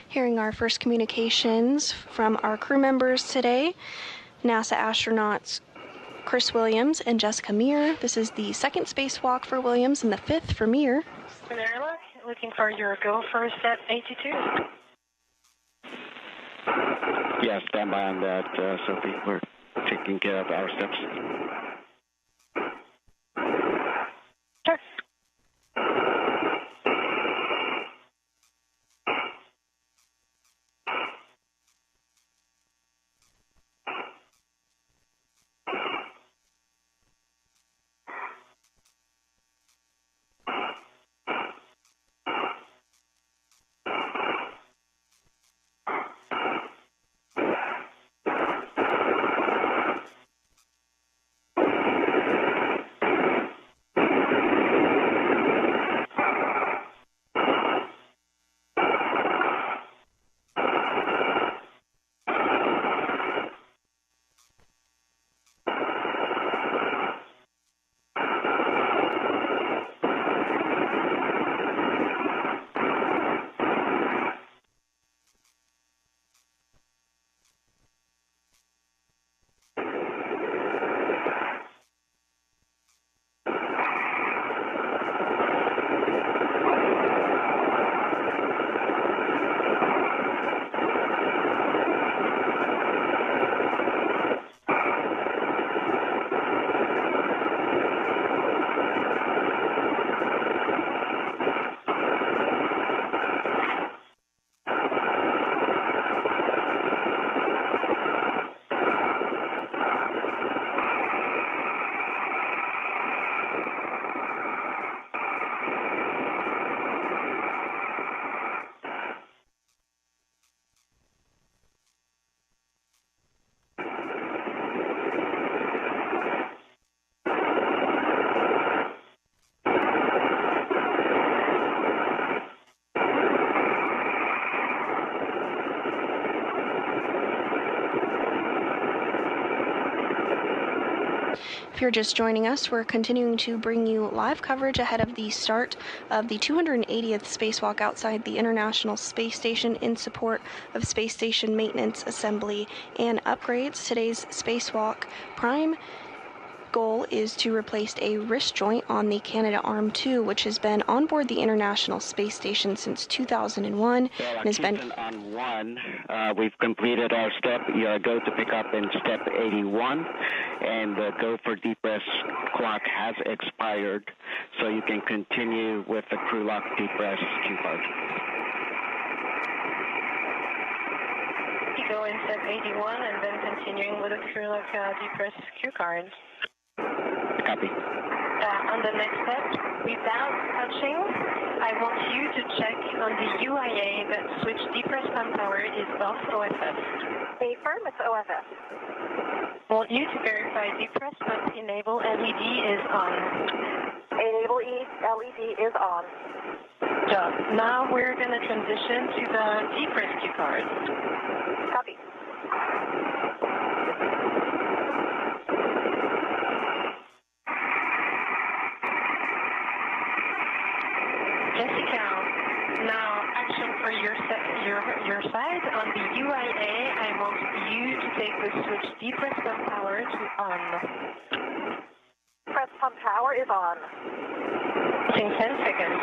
Hearing our first communications from our crew members today, NASA astronauts Chris Williams and Jessica Meir. This is the second spacewalk for Williams and the fifth for Meir. Airlock, looking for your go for step 82. Yeah, stand by on that, Sophie. We're taking care of our steps. Sure. If you're just joining us, we're continuing to bring you live coverage ahead of the start of the 280th spacewalk outside the International Space Station in support of space station maintenance, assembly, and upgrades. Today's spacewalk prime goal is to replace a wrist joint on the Canadarm2, which has been on board the International Space Station since 2001 and has been on one. We've completed our step. Your go to pick up in step 81, and the go for deep rest clock has expired, so you can continue with the crew lock deep rest cue card. You go in step 81 and then continuing with the crew lock deep rest cue card. Copy. On the next step, without touching, I want you to check on the UIA that switch deep rest pump power is off OFS. Affirm, it's OFS. I want you to verify deep rest pump enable LED is on. Enable LED is on. Job. Now we're going to transition to the deep rest cue card. Copy. Jessica, now action for your side. On the UIA, I want you to take the switch deep press pump power to on. Press pump power is on. In 10 seconds.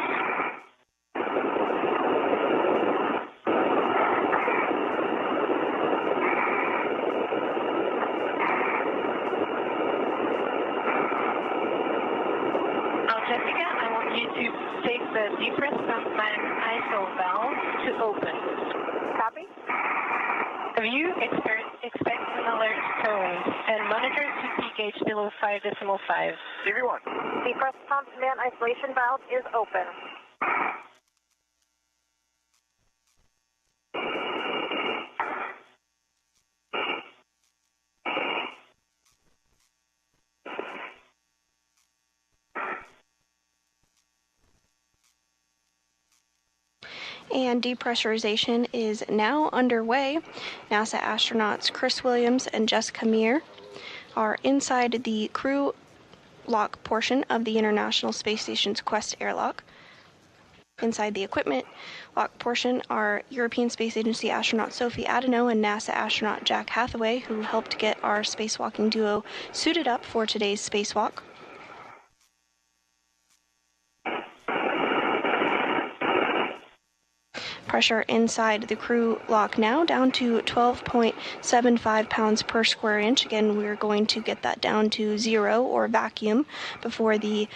Now, Jessica, I want you to take the deep press pump line ISO valve to open. Copy. Have you expect an alert tone and monitor CP gauge below 5.5? CV1. The press pump man isolation valve is open. And depressurization is now underway. NASA astronauts Chris Williams and Jessica Meir are inside the crew lock portion of the International Space Station's Quest airlock. Inside the equipment lock portion are European Space Agency astronaut Sophie Adano and NASA astronaut Jack Hathaway, who helped get our spacewalking duo suited up for today's spacewalk. Pressure inside the crew lock now down to 12.75 pounds per square inch. Again, we're going to get that down to 0 or vacuum before the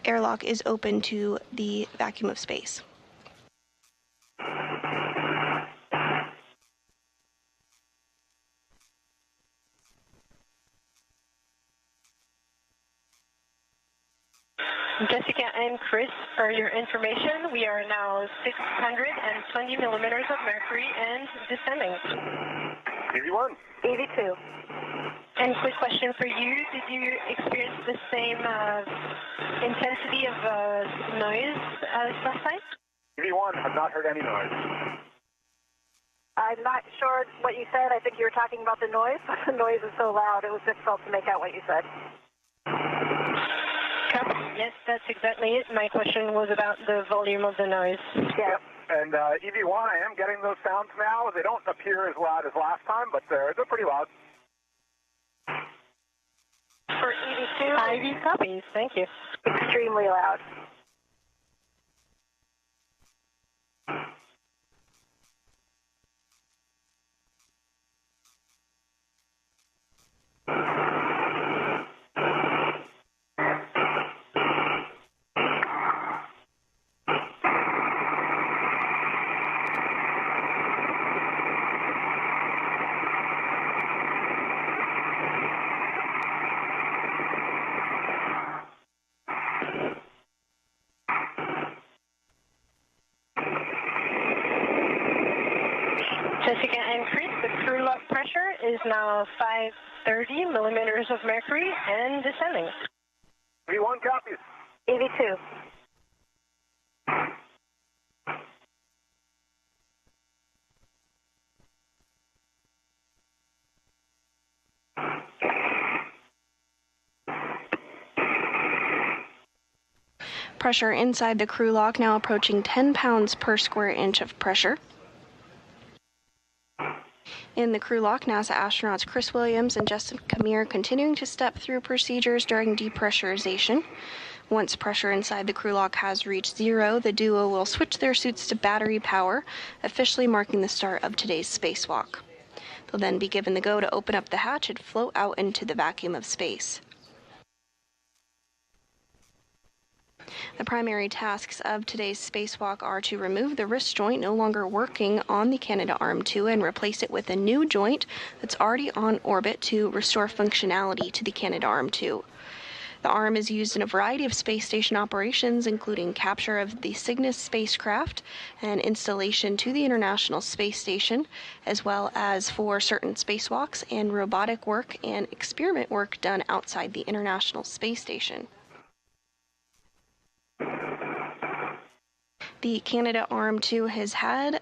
airlock is open to the vacuum of space. Jessica and Chris, for your information, we are now 620 millimeters of mercury and descending. EV1. EV2. And quick question for you, did you experience the same intensity of noise as last time? EV1, have not heard any noise. I'm not sure what you said. I think you were talking about the noise. The noise is so loud, it was difficult to make out what you said. Yes, that's exactly it. My question was about the volume of the noise. Yeah. And EV1, I am getting those sounds now. They don't appear as loud as last time, but they're pretty loud. For EV2, IV copies, thank you. extremely loud. Jessica and Chris, the crew lock pressure is now 530 millimeters of mercury and descending. EV1 copies. EV2. Pressure inside the crew lock now approaching 10 pounds per square inch of pressure. In the crew lock, NASA astronauts Chris Williams and Jessica Meir continuing to step through procedures during depressurization. Once pressure inside the crew lock has reached 0, the duo will switch their suits to battery power, officially marking the start of today's spacewalk. They'll then be given the go to open up the hatch and float out into the vacuum of space. The primary tasks of today's spacewalk are to remove the wrist joint no longer working on the Canadarm2 and replace it with a new joint that's already on orbit to restore functionality to the Canadarm2. The arm is used in a variety of space station operations, including capture of the Cygnus spacecraft and installation to the International Space Station, as well as for certain spacewalks and robotic work and experiment work done outside the International Space Station. The Canadarm2 has had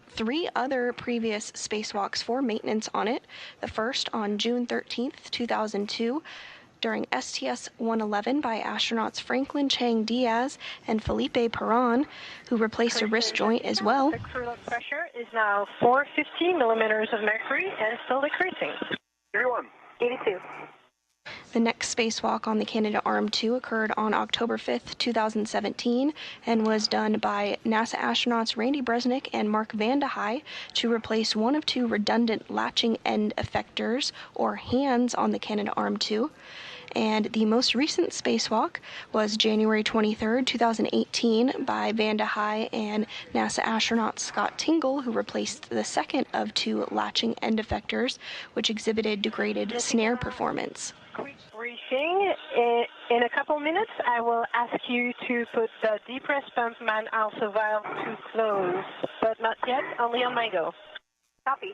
3 other previous spacewalks for maintenance on it. The first on June 13th, 2002, during STS-111 by astronauts Franklin Chang Diaz and Felipe Perron, who replaced a wrist joint as well. The crew lock pressure is now 450 millimeters of mercury and still decreasing. EV1. EV2. The next spacewalk on the Canadarm2 occurred on October 5th, 2017, and was done by NASA astronauts Randy Bresnik and Mark Vande Hei to replace one of 2 redundant latching end effectors, or hands, on the Canadarm2. And the most recent spacewalk was January 23rd, 2018, by Vande Hei and NASA astronaut Scott Tingle, who replaced the second of 2 latching end effectors, which exhibited degraded snare performance. Quick briefing. In a couple minutes, I will ask you to put the depress pump man also valve to close, but not yet, only on my go. Copy.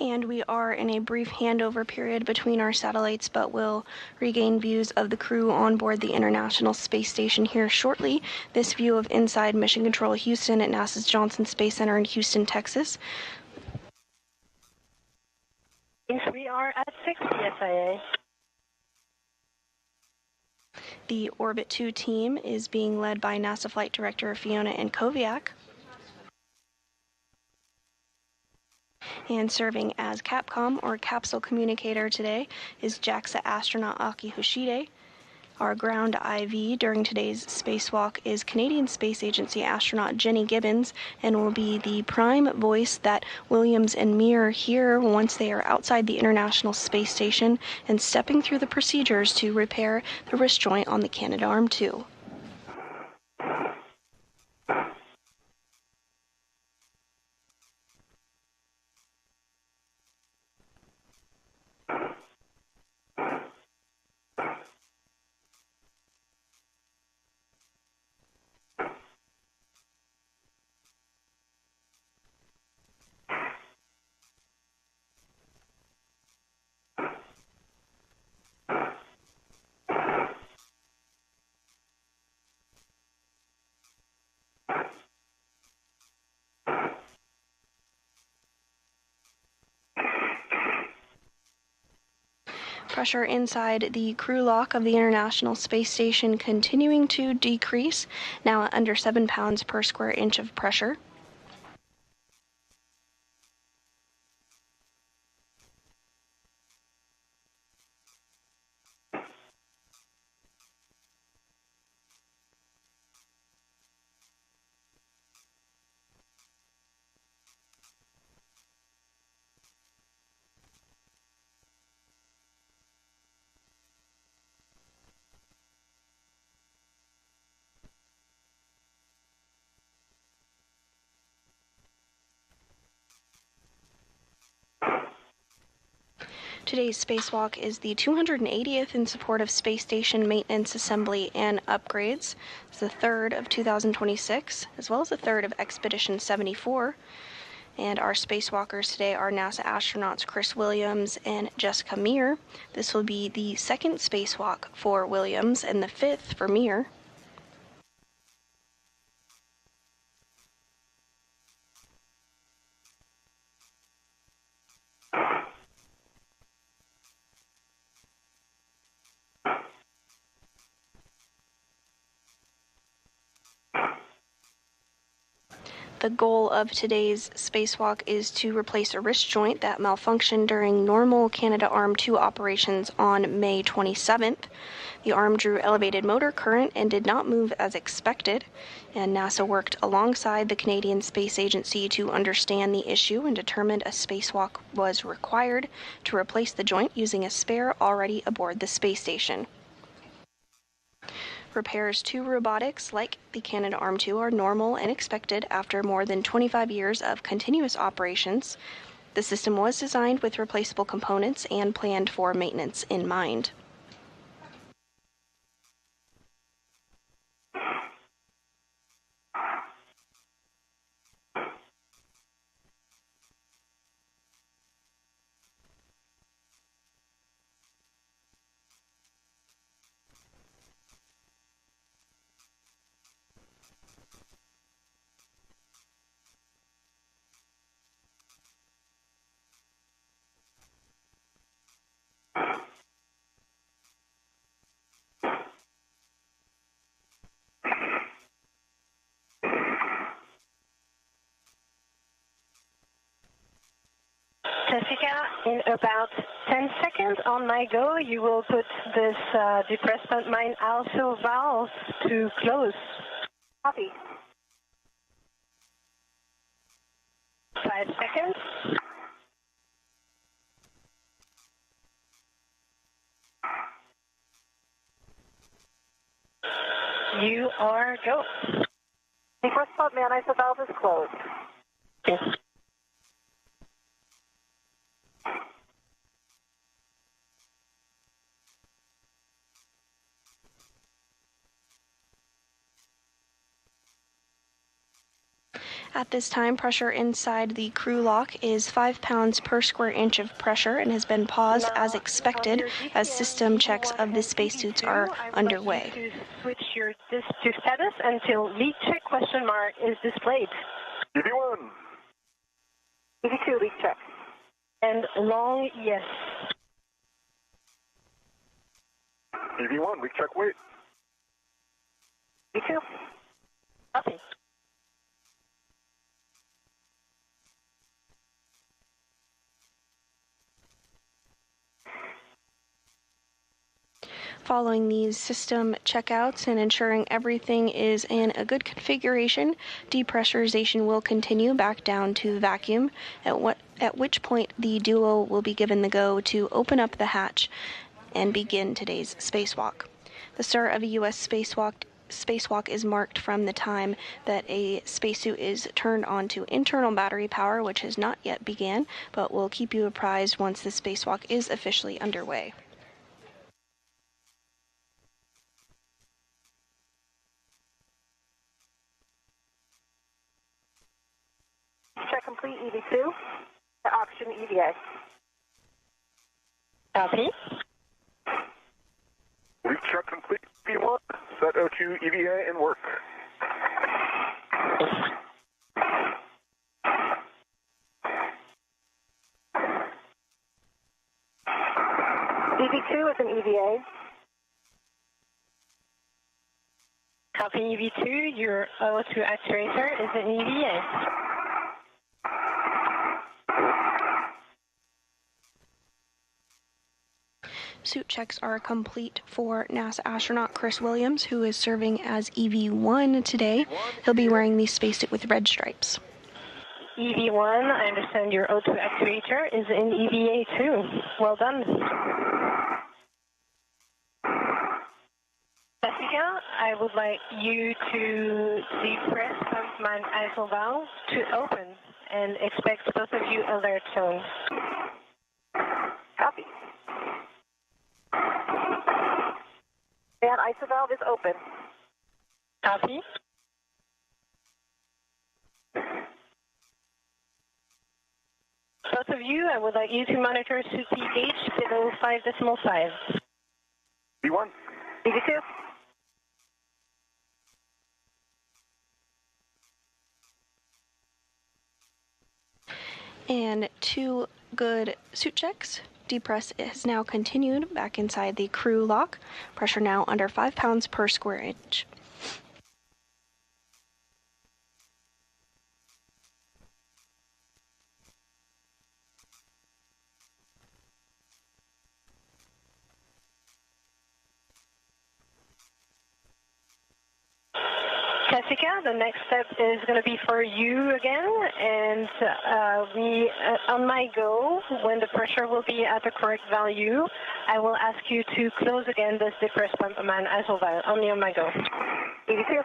And we are in a brief handover period between our satellites, but will regain views of the crew on board the International Space Station here shortly. This view of inside Mission Control Houston at NASA's Johnson Space Center in Houston, Texas. We are at 60 SIA. The Orbit 2 team is being led by NASA Flight Director Fiona Ankoviak. And serving as Capcom, or Capsule Communicator today, is JAXA astronaut Aki Hoshide. Our ground IV during today's spacewalk is Canadian Space Agency astronaut Jenny Gibbons, and will be the prime voice that Williams and Mir hear once they are outside the International Space Station and stepping through the procedures to repair the wrist joint on the Canadarm2. Pressure inside the crew lock of the International Space Station continuing to decrease, now at under 7 pounds per square inch of pressure. Today's spacewalk is the 280th in support of space station maintenance, assembly, and upgrades. It's the third of 2026, as well as the third of Expedition 74. And our spacewalkers today are NASA astronauts Chris Williams and Jessica Mir. This will be the second spacewalk for Williams and the fifth for Mir. The goal of today's spacewalk is to replace a wrist joint that malfunctioned during normal Canadarm2 operations on May 27th. The arm drew elevated motor current and did not move as expected, and NASA worked alongside the Canadian Space Agency to understand the issue and determined a spacewalk was required to replace the joint using a spare already aboard the space station. Repairs to robotics like the Canadarm2 are normal and expected after more than 25 years of continuous operations. The system was designed with replaceable components and planned for maintenance in mind. Jessica, in about 10 seconds on my go, you will put this depressment mine also valve to close. Copy. 5 seconds. You are go. The first pump man iso valve is closed. Yes. At this time, pressure inside the crew lock is 5 pounds per square inch of pressure and has been paused as expected as system checks of the spacesuits are underway. I would like you to switch your disk to status until leak check question mark is displayed. EV1. EV2, leak check. And long yes. EV1, leak check, wait. EV2. Copy. Following these system checkouts and ensuring everything is in a good configuration, depressurization will continue back down to vacuum, at which point the duo will be given the go to open up the hatch and begin today's spacewalk. The start of a U.S. spacewalk is marked from the time that a spacesuit is turned on to internal battery power, which has not yet began, but we'll keep you apprised once the spacewalk is officially underway. Check complete, EV2. To option EVA. Copy. Leak check complete, EV1. Set O2 EVA and work. EV2 is an EVA. Copy EV2, your O2 actuator is an EVA. Suit checks are complete for NASA astronaut Chris Williams, who is serving as EV1 today. He'll be wearing the spacesuit with red stripes. EV1, I understand your O2 actuator is in EVA too. Well done. Jessica, I would like you to depress pump man ISO valve to open and expect both of you alert tones. Copy. And ISO valve is open. Copy. Both of you, I would like you to monitor suit pH below 5.5. EV1. EV2. And 2 good suit checks. Depress is now continued back inside the crew lock. Pressure now under 5 pounds per square inch. Jessica, the next step is going to be for you again, and on my go, when the pressure will be at the correct value, I will ask you to close again this depress pump man ISO valve, only on my go. EV2.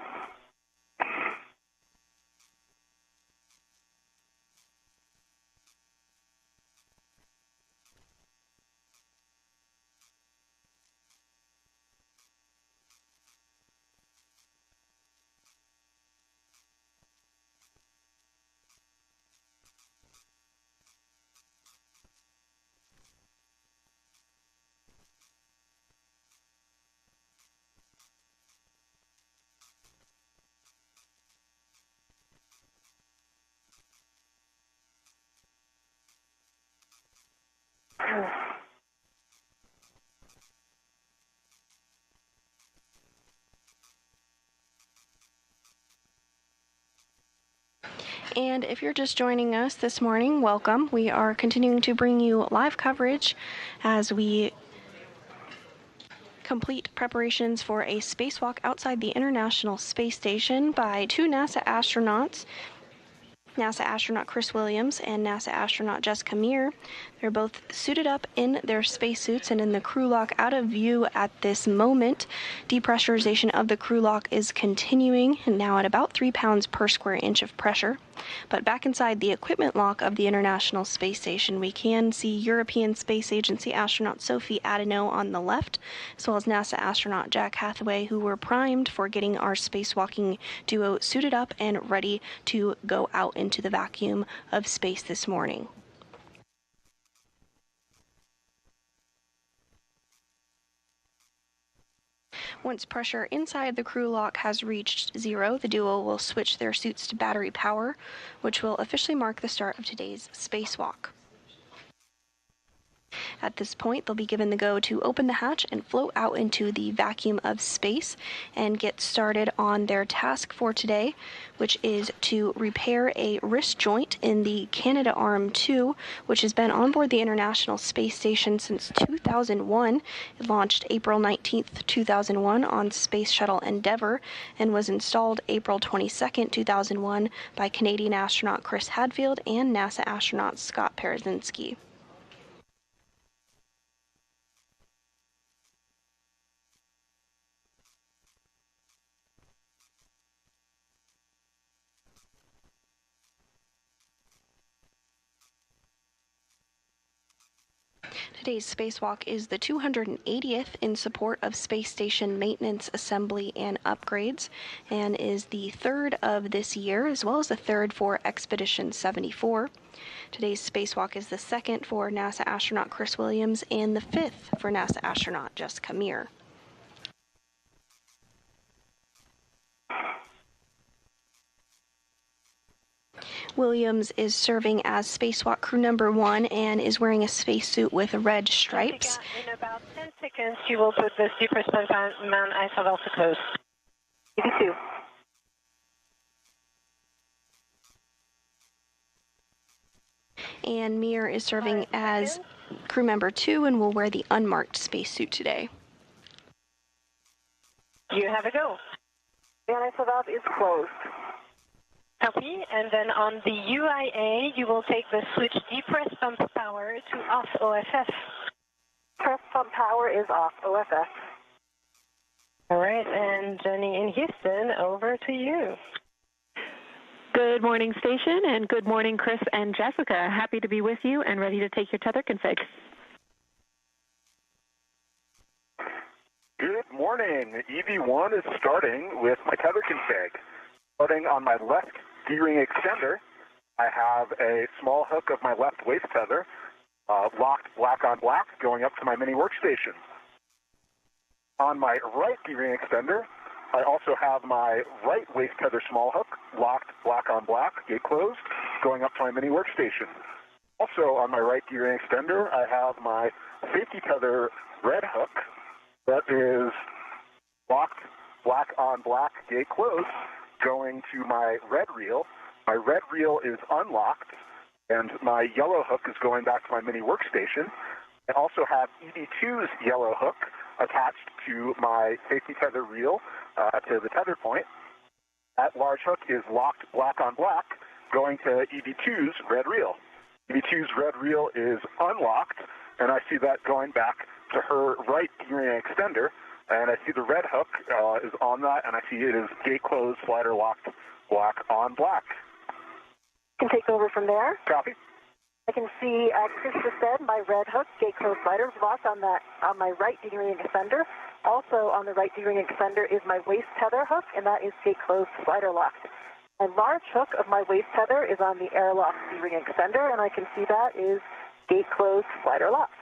And if you're just joining us this morning, welcome. We are continuing to bring you live coverage as we complete preparations for a spacewalk outside the International Space Station by 2 NASA astronauts, NASA astronaut Chris Williams and NASA astronaut Jessica Meir. They're both suited up in their spacesuits and in the crew lock out of view at this moment. Depressurization of the crew lock is continuing, and now at about 3 pounds per square inch of pressure. But back inside the equipment lock of the International Space Station, we can see European Space Agency astronaut Sophie Adeneau on the left, as well as NASA astronaut Jack Hathaway, who were primed for getting our spacewalking duo suited up and ready to go out into the vacuum of space this morning. Once pressure inside the crew lock has reached 0, the duo will switch their suits to battery power, which will officially mark the start of today's spacewalk. At this point, they'll be given the go to open the hatch and float out into the vacuum of space and get started on their task for today, which is to repair a wrist joint in the Canadarm2, which has been on board the International Space Station since 2001. It launched April 19th, 2001 on Space Shuttle Endeavour and was installed April 22nd, 2001 by Canadian astronaut Chris Hadfield and NASA astronaut Scott Parazynski. Today's spacewalk is the 280th in support of space station maintenance, assembly, and upgrades, and is the third of this year, as well as the third for Expedition 74. Today's spacewalk is the second for NASA astronaut Chris Williams and the fifth for NASA astronaut Jessica Meir. Williams is serving as spacewalk crew number 1 and is wearing a spacesuit with red stripes. In about 10 seconds, you will put the super man ice off the coast. 82. And Meir is serving as crew member 2 and will wear the unmarked spacesuit today. You have a go. The ice valve is closed. Copy. And then on the UIA, you will take the switch depress pump power to off OFF. Press pump power is off OFF. All right, and Jenny in Houston, over to you. Good morning, station, and good morning, Chris and Jessica. Happy to be with you and ready to take your tether config. Good morning. EV1 is starting with my tether config. Starting on my left D-ring extender, I have a small hook of my left waist tether locked black on black going up to my mini workstation. On my right D-ring extender, I also have my right waist tether small hook locked black on black, gate closed, going up to my mini workstation. Also on my right D-ring extender, I have my safety tether red hook that is locked black on black, gate closed, going to my red reel. My red reel is unlocked, and my yellow hook is going back to my mini workstation. I also have ED2's yellow hook attached to my safety tether reel to the tether point. That large hook is locked black on black, going to ED2's red reel. ED2's red reel is unlocked, and I see that going back to her right D-ring extender. And I see the red hook is on that, and I see it is gate closed, slider locked, black on black. Can take over from there. Copy. I can see, as Chris just said, my red hook, gate closed slider is locked on my right D-ring extender. Also on the right D-ring extender is my waist tether hook, and that is gate closed, slider locked. My large hook of my waist tether is on the airlock D-ring extender, and I can see that is gate closed, slider locked.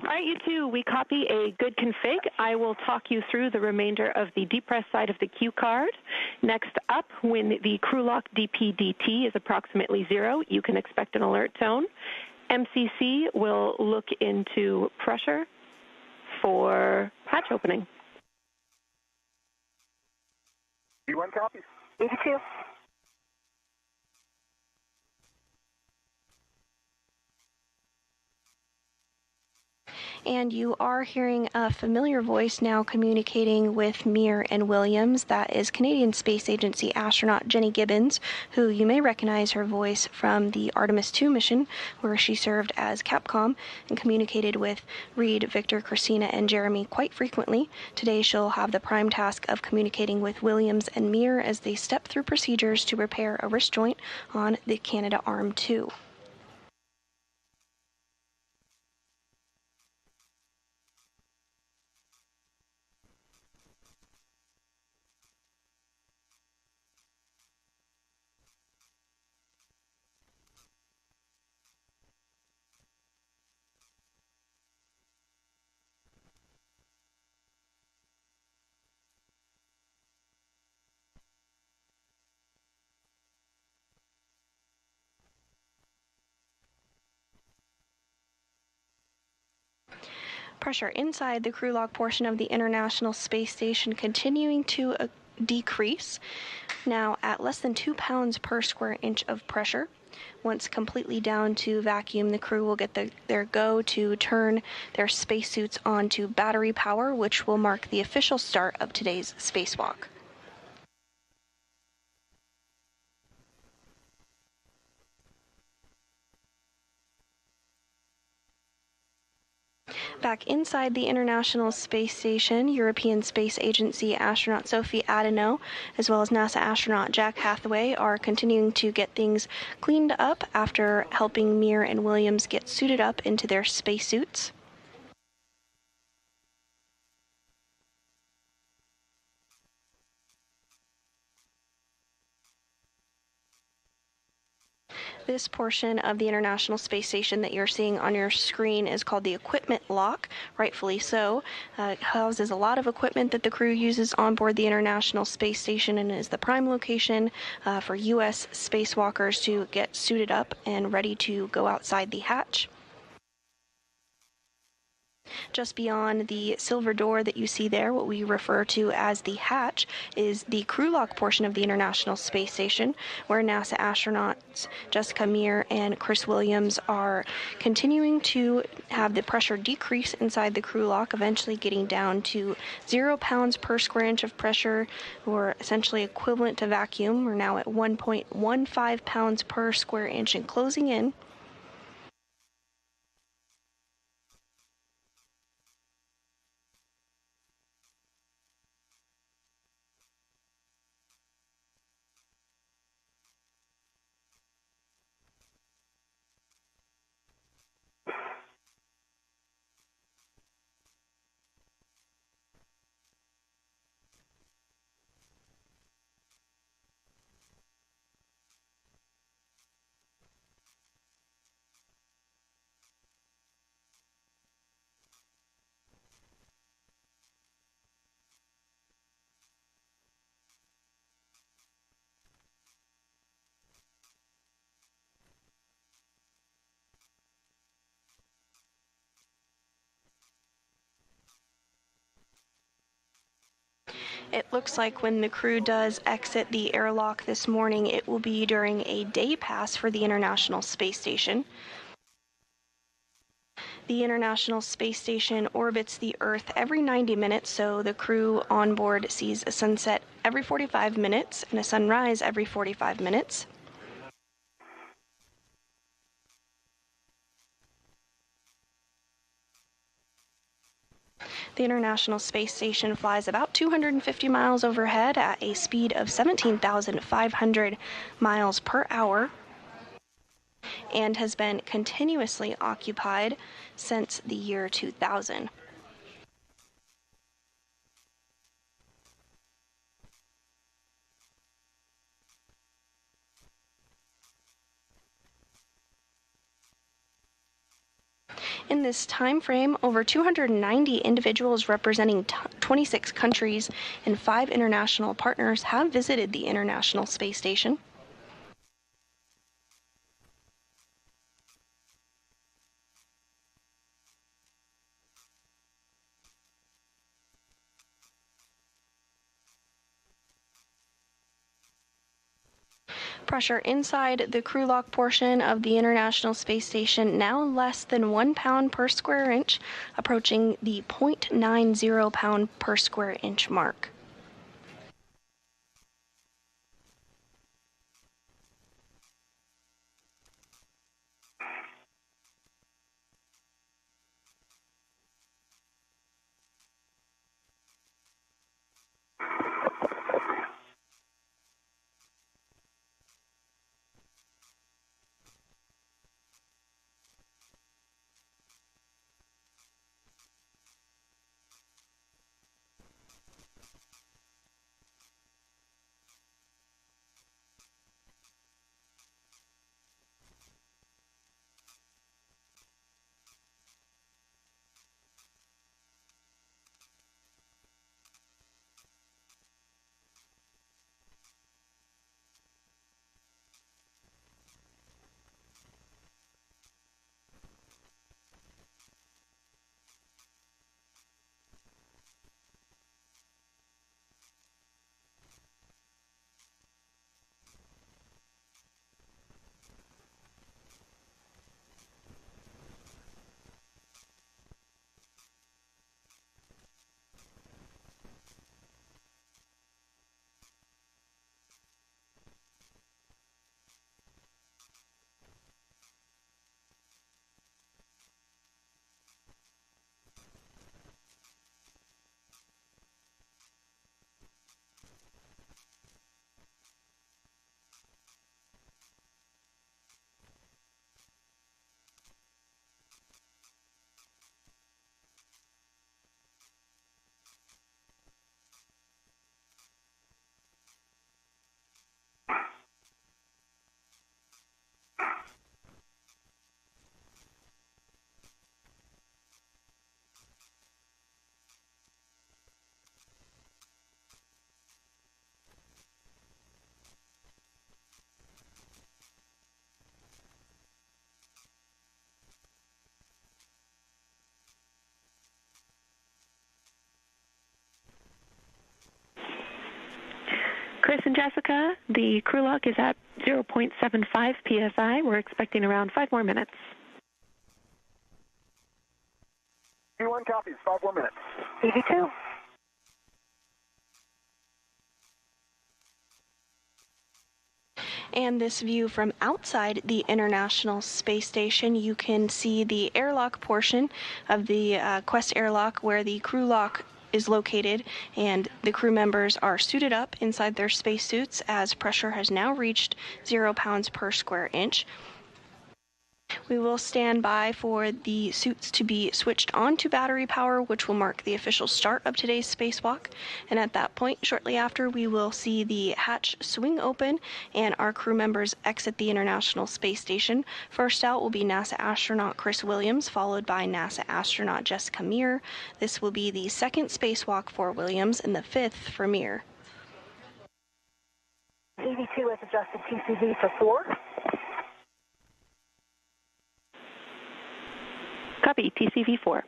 All right, you two, we copy a good config. I will talk you through the remainder of the depress side of the cue card. Next up, when the crew lock DPDT is approximately 0, you can expect an alert tone. MCC will look into pressure for hatch opening. E1 copies. 82. And you are hearing a familiar voice now communicating with Mir and Williams. That is Canadian Space Agency astronaut Jenny Gibbons, who you may recognize her voice from the Artemis II mission, where she served as Capcom and communicated with Reed, Victor, Christina, and Jeremy quite frequently. Today she'll have the prime task of communicating with Williams and Mir as they step through procedures to repair a wrist joint on the Canadarm2. Pressure inside the crew lock portion of the International Space Station continuing to decrease, now at less than 2 pounds per square inch of pressure. Once completely down to vacuum, the crew will get their go to turn their spacesuits on to battery power, which will mark the official start of today's spacewalk. Back inside the International Space Station, European Space Agency astronaut Sophie Adeneau, as well as NASA astronaut Jack Hathaway, are continuing to get things cleaned up after helping Mir and Williams get suited up into their spacesuits. This portion of the International Space Station that you're seeing on your screen is called the equipment lock, rightfully so. It houses a lot of equipment that the crew uses on board the International Space Station and is the prime location for U.S. spacewalkers to get suited up and ready to go outside the hatch. Just beyond the silver door that you see there, what we refer to as the hatch, is the crew lock portion of the International Space Station, where NASA astronauts Jessica Meir and Chris Williams are continuing to have the pressure decrease inside the crew lock, eventually getting down to 0 pounds per square inch of pressure, or essentially equivalent to vacuum. We're now at 1.15 pounds per square inch and closing in. It looks like when the crew does exit the airlock this morning, it will be during a day pass for the International Space Station. The International Space Station orbits the Earth every 90 minutes, so the crew on board sees a sunset every 45 minutes and a sunrise every 45 minutes. The International Space Station flies about 250 miles overhead at a speed of 17,500 miles per hour and has been continuously occupied since the year 2000. In this time frame, over 290 individuals representing 26 countries and 5 international partners have visited the International Space Station. Pressure inside the crew lock portion of the International Space Station now less than 1 pound per square inch, approaching the 0.90 pound per square inch mark. Chris and Jessica, the crew lock is at 0.75 psi. We're expecting around 5 more minutes. P1 copies, 5 more minutes. EV2. And this view from outside the International Space Station, you can see the airlock portion of the Quest airlock where the crew lock is located, and the crew members are suited up inside their spacesuits as pressure has now reached 0 pounds per square inch. We will stand by for the suits to be switched on to battery power, which will mark the official start of today's spacewalk. And at that point, shortly after, we will see the hatch swing open and our crew members exit the International Space Station. First out will be NASA astronaut Chris Williams, followed by NASA astronaut Jessica Meir. This will be the second spacewalk for Williams and the fifth for Meir. EV2 has adjusted TCV for 4. Copy, TCV4.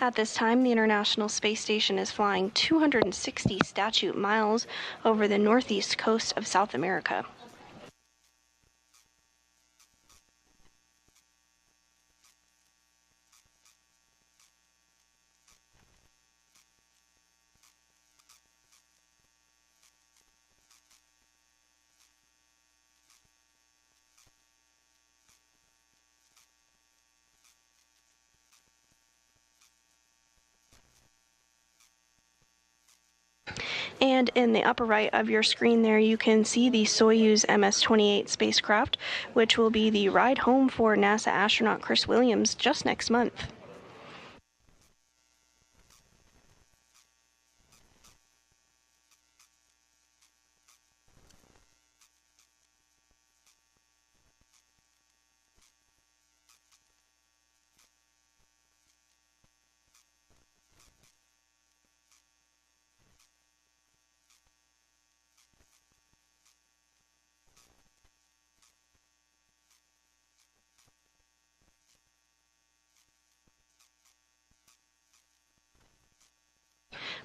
At this time, the International Space Station is flying 260 statute miles over the northeast coast of South America. And in the upper right of your screen there, you can see the Soyuz MS-28 spacecraft, which will be the ride home for NASA astronaut Chris Williams just next month.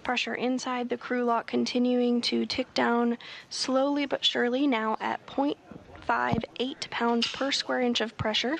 Pressure inside the crew lock continuing to tick down slowly but surely, now at 0.58 pounds per square inch of pressure.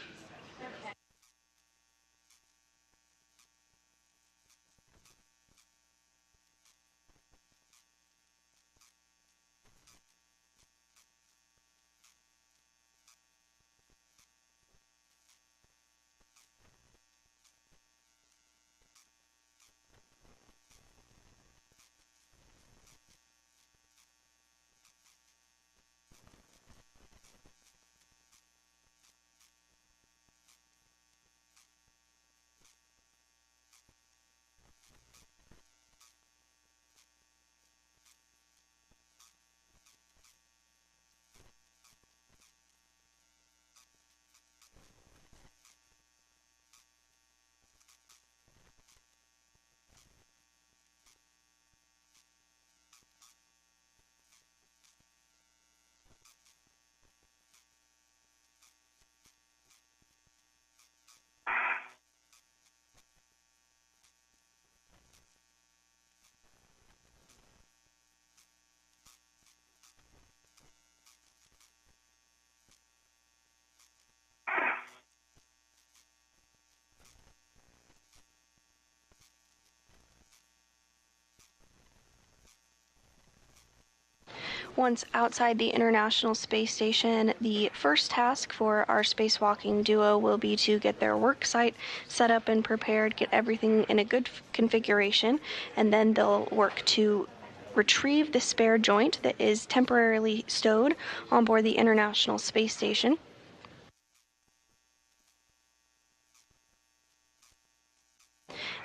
Once outside the International Space Station, the first task for our spacewalking duo will be to get their work site set up and prepared, get everything in a good configuration, and then they'll work to retrieve the spare joint that is temporarily stowed on board the International Space Station.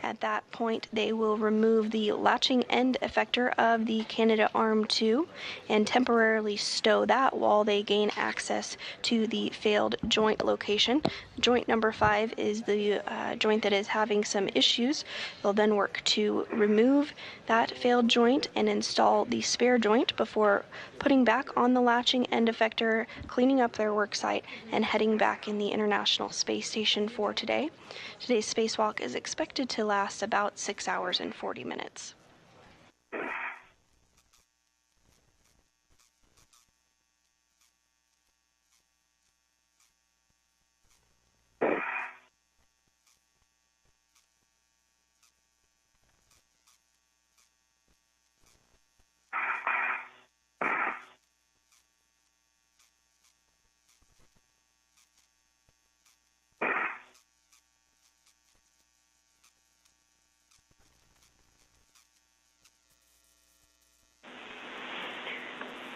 At that point, they will remove the latching end effector of the Canadarm2 and temporarily stow that while they gain access to the failed joint location. Joint number 5 is the joint that is having some issues. They'll then work to remove that failed joint and install the spare joint before putting back on the latching end effector, cleaning up their work site, and heading back in the International Space Station for today. Today's spacewalk is expected to last about 6 hours and 40 minutes.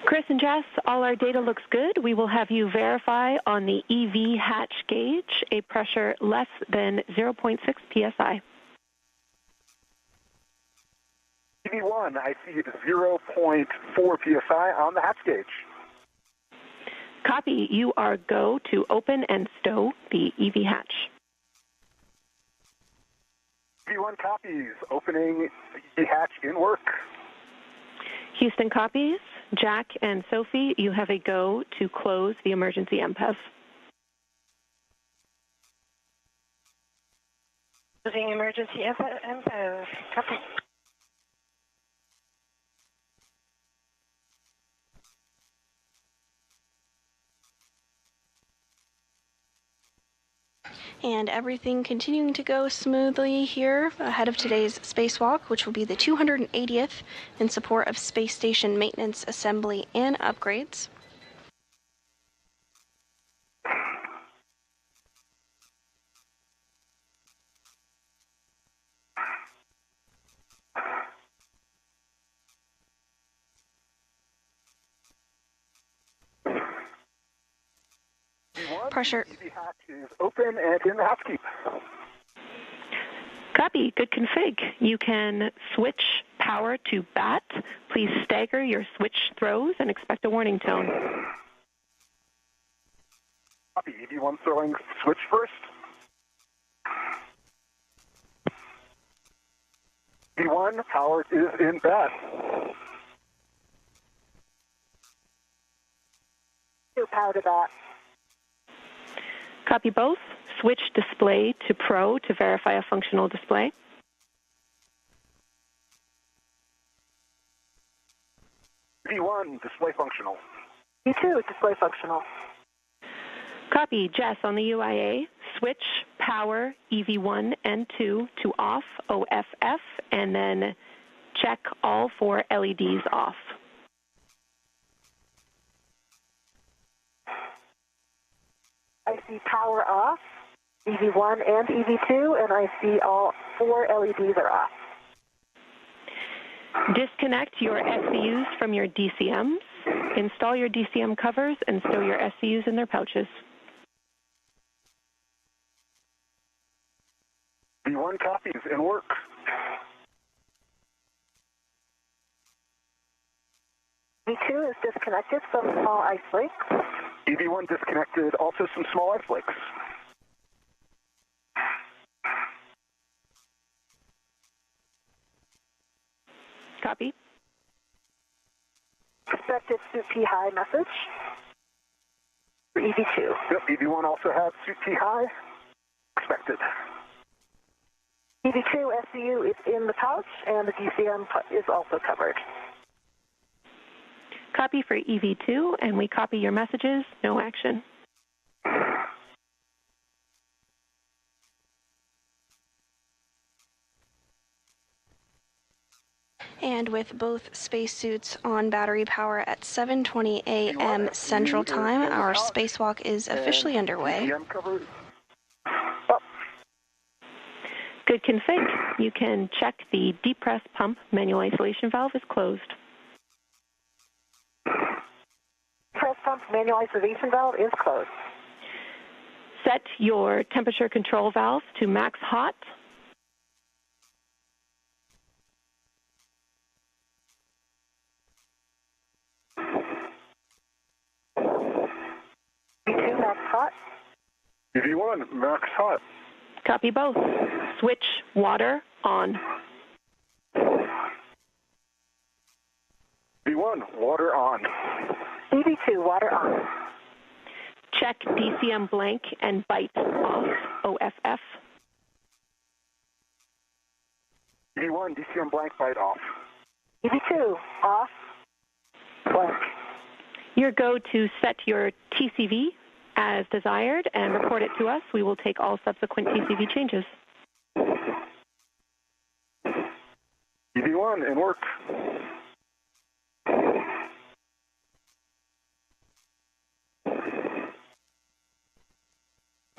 Chris and Jess, all our data looks good. We will have you verify on the EV hatch gauge a pressure less than 0.6 psi. EV1, I see 0.4 psi on the hatch gauge. Copy. You are go to open and stow the EV hatch. EV1 copies. Opening the hatch in work. Houston copies. Jack and Sophie, you have a go to close the emergency MPEV. Closing emergency MPEV. Copy. And everything continuing to go smoothly here ahead of today's spacewalk, which will be the 280th in support of space station maintenance, assembly, and upgrades. Pressure. EV hatch is open and in the hatch keep. Copy. Good config. You can switch power to BAT. Please stagger your switch throws and expect a warning tone. Copy. EV1 throwing switch first. EV1, power is in BAT. Power to BAT. Copy both. Switch display to Pro to verify a functional display. EV1, display functional. E2 display functional. Copy. Jess, on the UIA, switch power EV1 and 2 to off, OFF, and then check all 4 LEDs off. I see power off, EV1 and EV2, and I see all 4 LEDs are off. Disconnect your SCUs from your DCMs. Install your DCM covers and stow your SCUs in their pouches. EV1 copies and work. EV2 is disconnected, some small ice flakes. EV1 disconnected, also some small ice flakes. Copy. Expected suit P high message for EV2. Yep, EV1 also has suit P high. Expected. EV2 SCU is in the pouch, and the DCM is also covered. Copy for EV2, and we copy your messages. No action. And with both spacesuits on battery power at 7:20 a.m. Central Time, our spacewalk is officially underway. Good config. You can check the depress pump manual isolation valve is closed. Press pump manual isolation valve is closed. Set your temperature control valve to max hot. EV2 max hot. EV1, max hot. Copy both. Switch water on. EV1, water on. EV2 water on. Check DCM blank and bite off, OFF. EV1, DCM blank, bite off. EV2 off, blank. Your go to set your TCV as desired and report it to us. We will take all subsequent TCV changes. EV1, in work.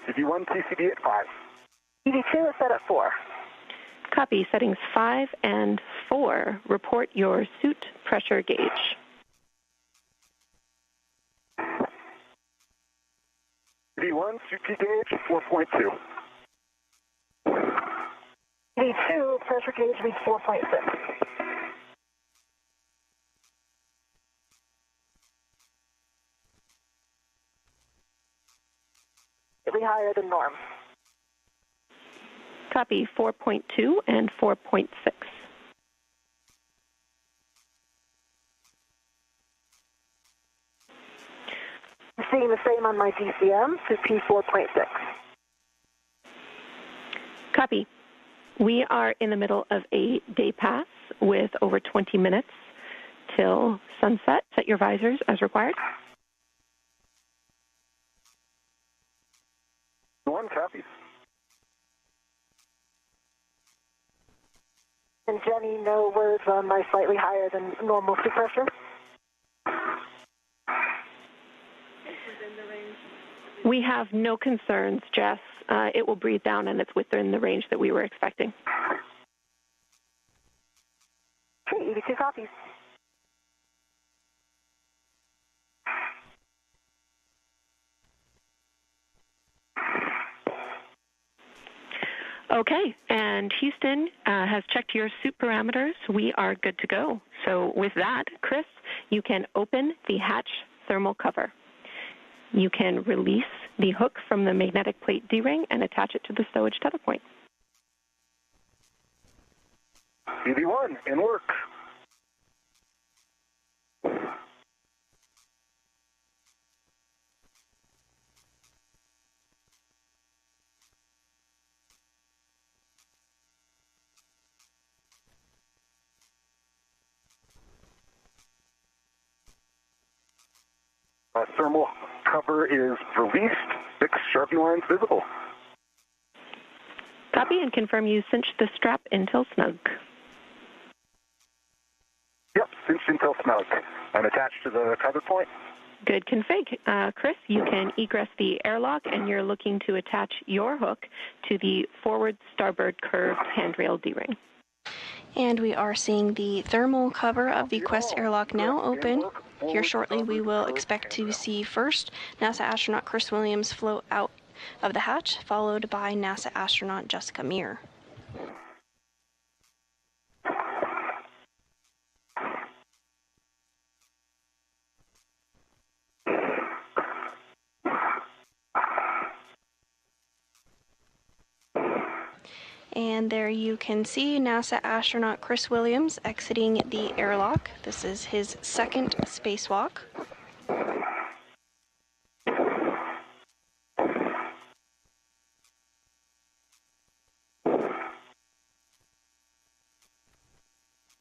EV1, TCV at 5. EV2 is set at 4. Copy settings 5 and 4. Report your suit pressure gauge. EV1, suit P gauge, 4.2. EV2 pressure gauge reads 4.6. Slightly higher than norm. Copy 4.2 and 4.6. I'm seeing the same on my DCM, so P4.6. Copy. We are in the middle of a day pass with over 20 minutes till sunset. Set your visors as required. One copies. And Jenny, no words on my slightly higher than normal suit pressure? We have no concerns, Jess. It will breathe down, and it's within the range that we were expecting. Okay, EV2 copies. Okay, and Houston has checked your suit parameters. We are good to go. So with that, Chris, you can open the hatch thermal cover. You can release the hook from the magnetic plate D-ring and attach it to the stowage tether point. EV1, in work. Thermal cover is released. 6 sharpening lines visible. Copy, and confirm you cinched the strap until snug. Yep, cinched until snug. And attached to the tether point. Good config. Chris, you can egress the airlock, and you're looking to attach your hook to the forward starboard curved handrail D-ring. And we are seeing the thermal cover of the Quest airlock now open. Here shortly we will expect to see first NASA astronaut Chris Williams float out of the hatch, followed by NASA astronaut Jessica Meir. And there you can see NASA astronaut Chris Williams exiting the airlock. This is his second spacewalk.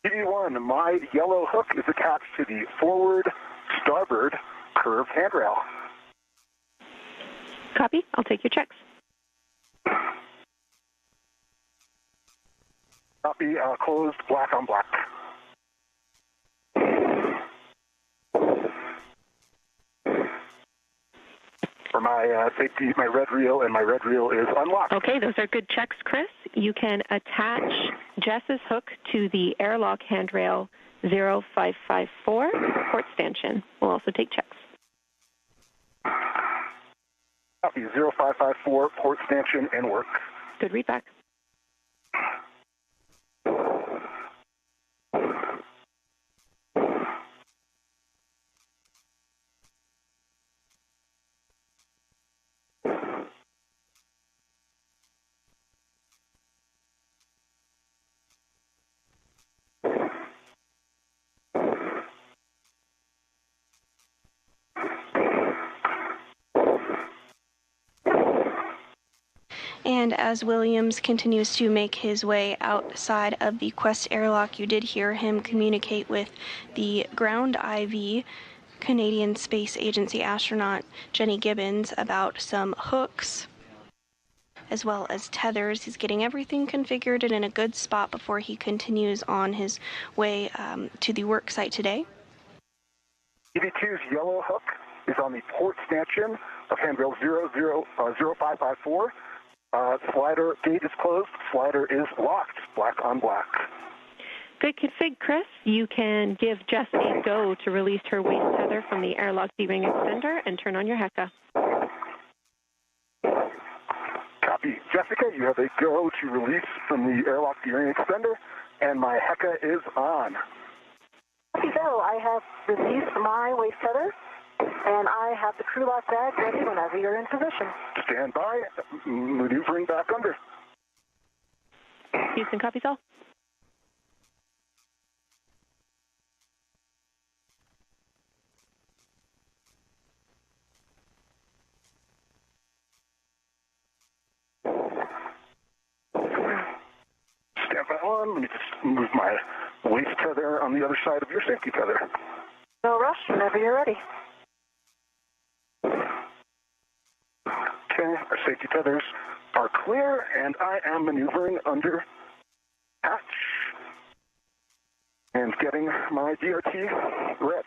EV1, my yellow hook is attached to the forward starboard curved handrail. Copy. I'll take your checks. Copy, closed, black on black. For my safety, my red reel, and my red reel is unlocked. Okay, those are good checks, Chris. You can attach Jess's hook to the airlock handrail 0554 port stanchion. We'll also take checks. Copy, 0554 port stanchion and work. Good readback. And as Williams continues to make his way outside of the Quest airlock, you did hear him communicate with the ground IV Canadian Space Agency astronaut Jenny Gibbons about some hooks as well as tethers. He's getting everything configured and in a good spot before he continues on his way to the work site today. EV2's yellow hook is on the port stanchion of handrail 0554. Slider gate is closed. Slider is locked. Black on black. Good config, Chris. You can give Jess a go to release her waist tether from the airlock D-ring extender and turn on your HECA. Copy. Jessica, you have a go to release from the airlock D-ring extender, and my HECA is on. Copy, so I have released my waist tether, and I have the crew lock bag ready whenever you're in position. Stand by. Maneuvering back under. Houston, copies all. Stand by on. Let me just move my waist tether on the other side of your safety tether. No rush, whenever you're ready. Okay, our safety tethers are clear, and I am maneuvering under hatch and getting my DRT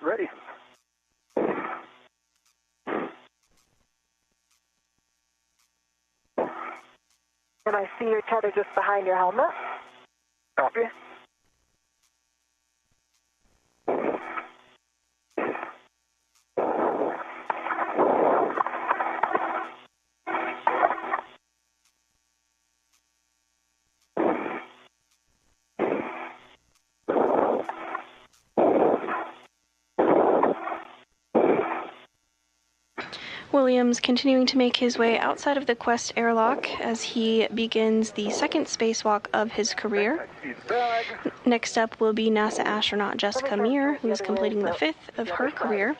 ready. And I see your tether just behind your helmet. Copy. Williams continuing to make his way outside of the Quest airlock as he begins the second spacewalk of his career. Next up will be NASA astronaut Jessica Meir, who is completing the fifth of her career.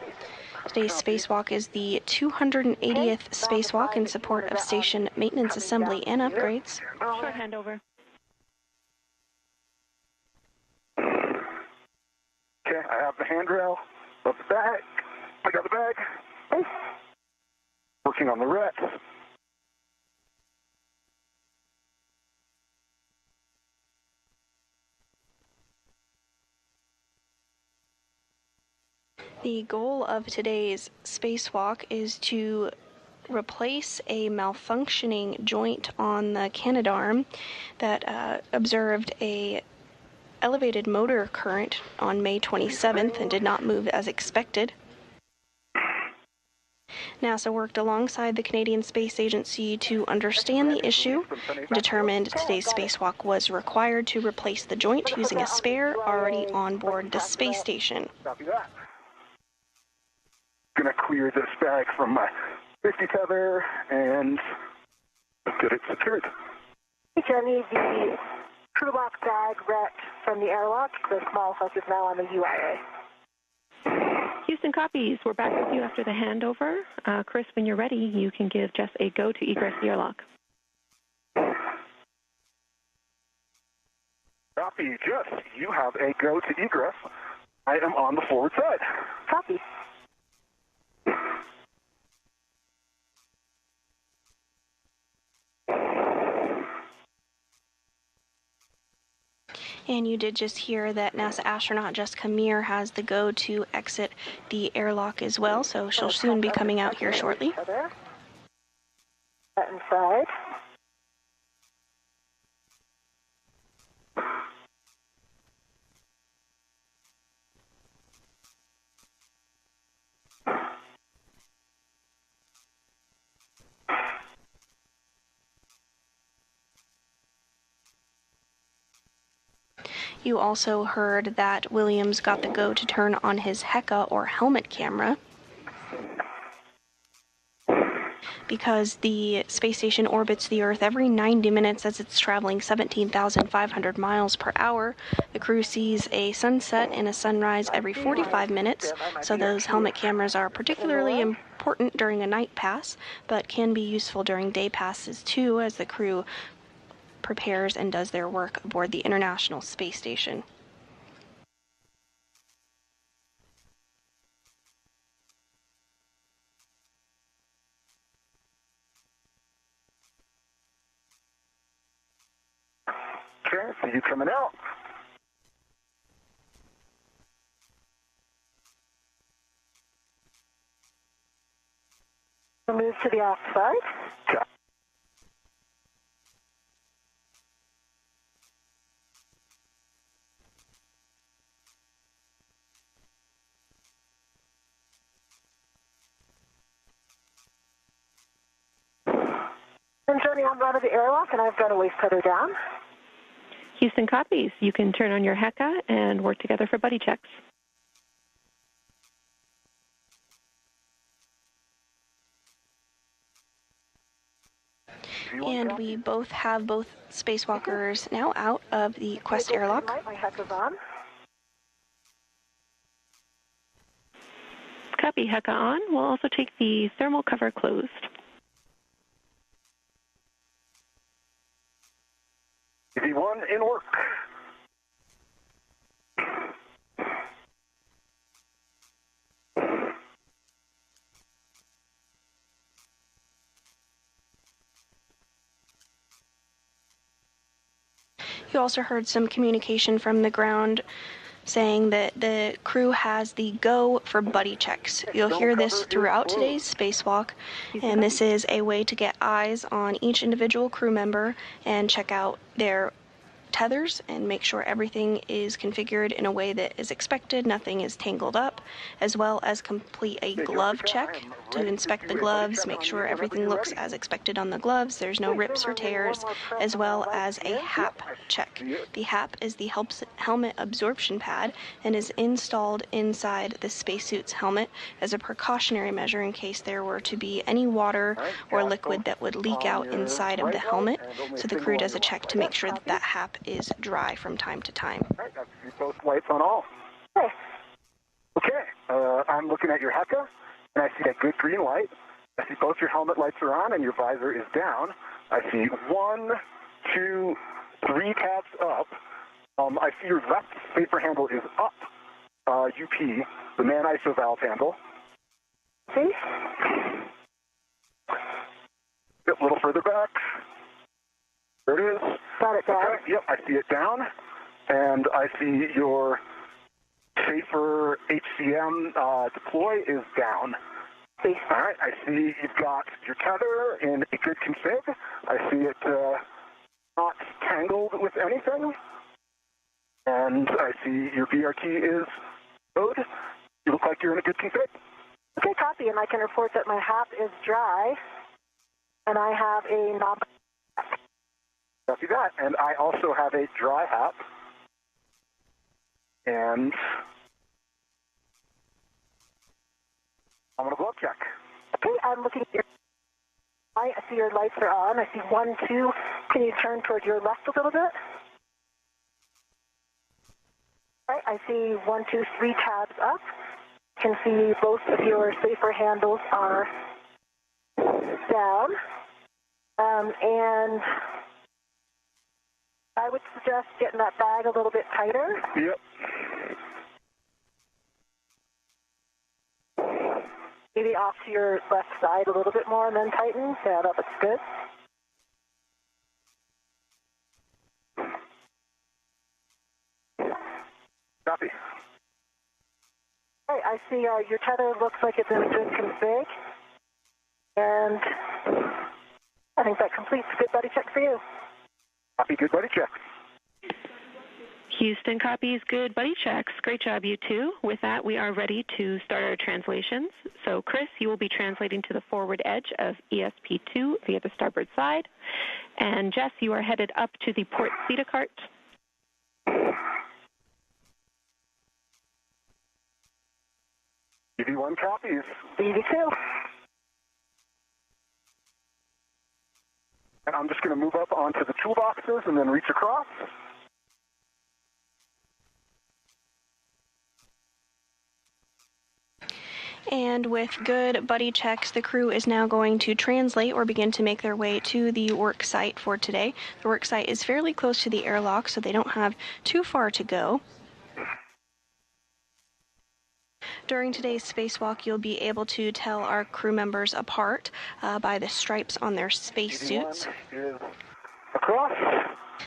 Today's spacewalk is the 280th spacewalk in support of station maintenance, assembly, and upgrades. Short handover. Okay, I have the handrail of the bag. I got the bag. Working on the rets. The goal of today's spacewalk is to replace a malfunctioning joint on the Canadarm that observed a elevated motor current on May 27th and did not move as expected. NASA worked alongside the Canadian Space Agency to understand the issue and determined today's spacewalk was required to replace the joint using a spare already on board the space station. Gonna clear this bag from my 50 tether and get it secured. Jenny, the crew lock bag wrecked from the airlock. The small hook is now on the UIA. Houston copies. We're back with you after the handover. Chris, when you're ready, you can give Jess a go to egress the airlock. Copy, Jess. You have a go to egress. I am on the forward side. Copy. And you did just hear that NASA astronaut Jessica Meir has the go to exit the airlock as well, so she'll soon be coming out here shortly. Inside. You also heard that Williams got the go to turn on his HECA or helmet camera. Because the space station orbits the Earth every 90 minutes as it's traveling 17,500 miles per hour, the crew sees a sunset and a sunrise every 45 minutes, so those helmet cameras are particularly important during a night pass, but can be useful during day passes too, as the crew prepares and does their work aboard the International Space Station. Okay, see you coming out. We'll move to the outside. Okay. I'm turning on out of the airlock, and I've got a waist tether down. Houston copies. You can turn on your HECA and work together for buddy checks. And we both have spacewalkers now out of the Quest airlock. My HECA's on. Copy, HECA on. We'll also take the thermal cover closed. EV1 in work. You also heard some communication from the ground saying that the crew has the go for buddy checks. You'll hear this throughout today's spacewalk, and this is a way to get eyes on each individual crew member and check out their tethers and make sure everything is configured in a way that is expected, nothing is tangled up, as well as complete a glove check to inspect the gloves, make sure everything looks as expected on the gloves, there's no rips or tears, as well as a HAP check. The HAP is the helmet absorption pad and is installed inside the spacesuit's helmet as a precautionary measure in case there were to be any water or liquid that would leak out inside of the helmet, so the crew does a check to make sure that that HAP is dry from time to time. All right, I see both lights on all. Okay, I'm looking at your HECA, and I see a good green light. I see both your helmet lights are on and your visor is down. I see 1, 2, 3 tabs up. I see your left safer handle is up, UP, the man ISO valve handle. See? A little further back. There it is. Got it down. Okay, yep, I see it down. And I see your safer HCM deploy is down. All right, I see you've got your tether in a good config. I see it not tangled with anything. And I see your BRT is good. You look like you're in a good config. Okay, copy, and I can report that my HAP is dry, and I have a knob. Copy that. And I also have a dry HAP. And I'm going to glove check. Okay, I'm looking at your. I see your lights are on. I see 1, 2. Can you turn toward your left a little bit? All right, I see 1, 2, 3 tabs up. Can see both of your safer handles are down. And I would suggest getting that bag a little bit tighter. Yep. Maybe off to your left side a little bit more and then tighten. Yeah, that looks good. Copy. All right, I see your tether looks like it's in a good config. And I think that completes a good buddy check for you. Copy, good buddy check. Houston copies good buddy checks. Great job, you two. With that, we are ready to start our translations. So, Chris, you will be translating to the forward edge of ESP2 via the starboard side. And Jess, you are headed up to the port CETA cart. EV1 copies. EV2. And I'm just going to move up onto the toolboxes and then reach across. And with good buddy checks, the crew is now going to translate or begin to make their way to the work site for today. The work site is fairly close to the airlock, so they don't have too far to go. During today's spacewalk, you'll be able to tell our crew members apart by the stripes on their spacesuits. Across.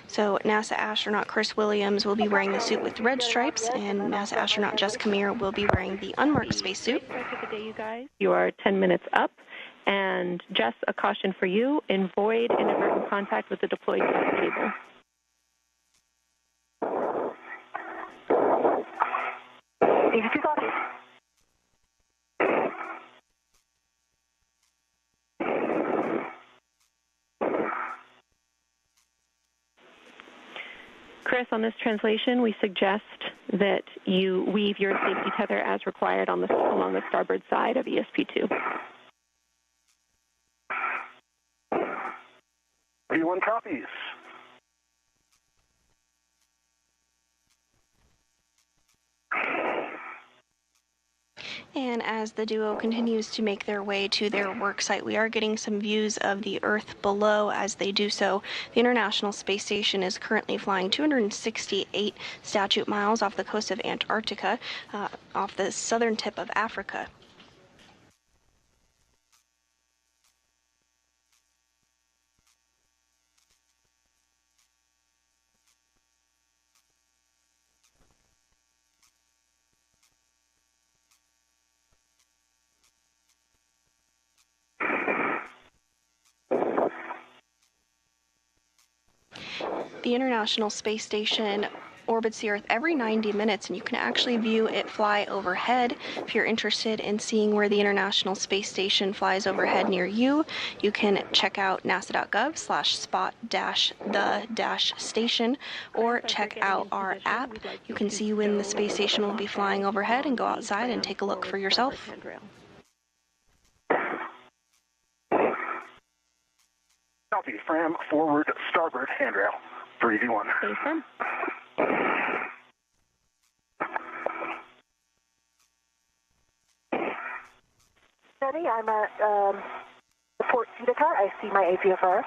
So NASA astronaut Chris Williams will be wearing the suit with red stripes, and NASA astronaut Jessica Meir will be wearing the unmarked spacesuit. You are 10 minutes up. And Jess, a caution for you, avoid inadvertent contact with the deployed cable. EV2 copy. Chris, on this translation, we suggest that you weave your safety tether as required along the starboard side of ESP2. V1 copies. And as the duo continues to make their way to their work site, we are getting some views of the Earth below as they do so. The International Space Station is currently flying 268 statute miles off the coast of Antarctica, off the southern tip of Africa. The International Space Station orbits the Earth every 90 minutes, and you can actually view it fly overhead. If you're interested in seeing where the International Space Station flies overhead near you, you can check out nasa.gov/spot-the-station or check out our app. You can see when the space station will be flying overhead and go outside and take a look for yourself. Copy, Fram forward starboard handrail for EV1. Stay firm. Steady, I'm at the port Theta car. I see my APFR.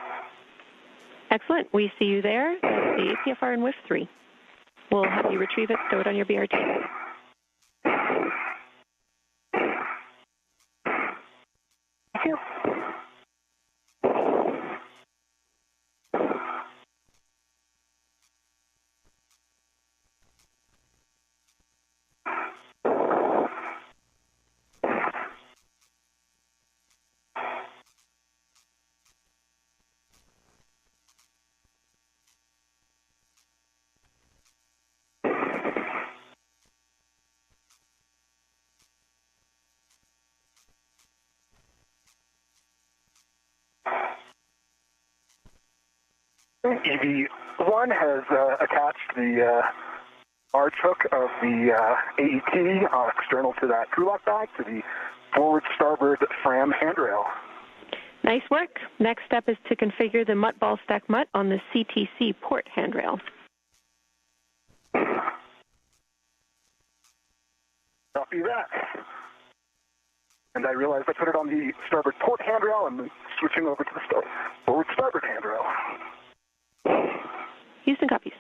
Excellent. We see you there. That's the APFR in WIF 3. We'll have you retrieve it, stow it on your BRT. Thank you. EV1 has attached the large hook of the AET external to that crew lock bag to the forward starboard Fram handrail. Nice work. Next step is to configure the MUT ball stack MUT on the CTC port handrail. Copy that. And I realized I put it on the starboard port handrail. I'm switching over to the forward starboard handrail. Houston copies.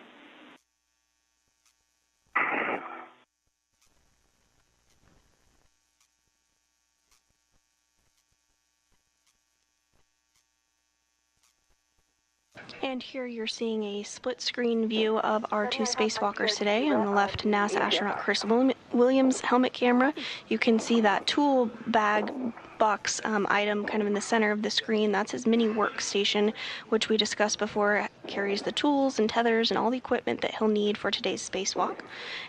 And here you're seeing a split screen view of our two spacewalkers today. On the left, NASA astronaut Chris Williams' helmet camera. You can see that tool bag box item kind of in the center of the screen. That's his mini workstation, which we discussed before. It carries the tools and tethers and all the equipment that he'll need for today's spacewalk.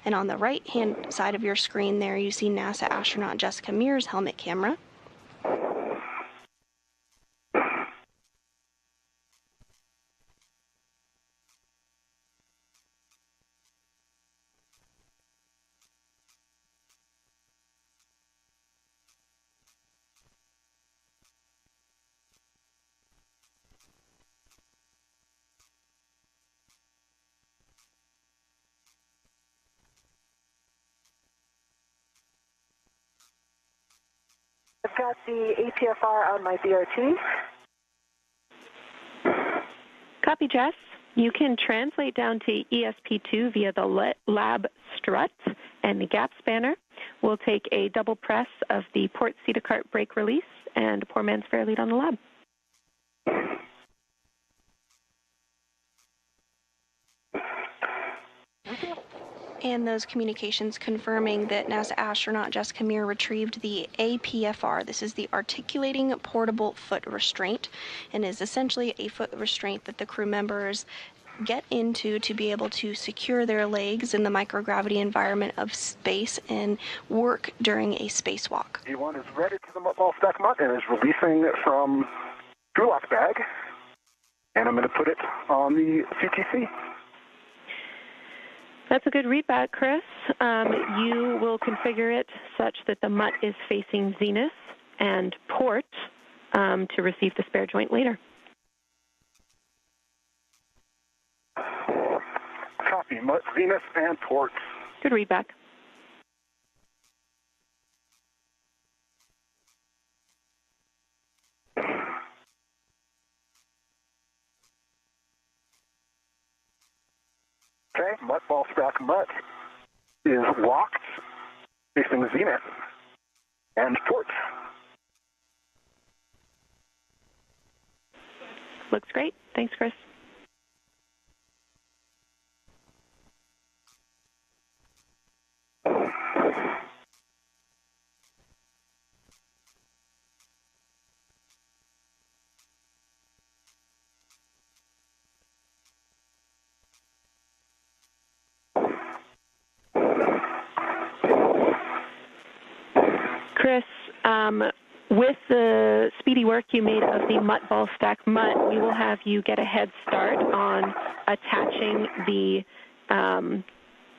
And on the right hand side of your screen there, you see NASA astronaut Jessica Mears' helmet camera. I've got the APFR on my BRT. Copy, Jess. You can translate down to ESP2 via the lab strut and the gap spanner. We'll take a double press of the port Theta cart brake release and a poor man's fair lead on the lab. And those communications confirming that NASA astronaut Jessica Meir retrieved the APFR. This is the Articulating Portable Foot Restraint, and is essentially a foot restraint that the crew members get into to be able to secure their legs in the microgravity environment of space and work during a spacewalk. E1 is ready to the ball stack MUT and is releasing from crew lock bag, and I'm going to put it on the CTC. That's a good readback, Chris. You will configure it such that the MUT is facing zenith and port to receive the spare joint later. Copy, MUT, zenith, and port. Good readback. Okay, MUT ball stack MUT is locked, facing zenith and port. Looks great. Thanks, Chris. With the speedy work you made of the mutt ball stack mutt, we will have you get a head start on attaching the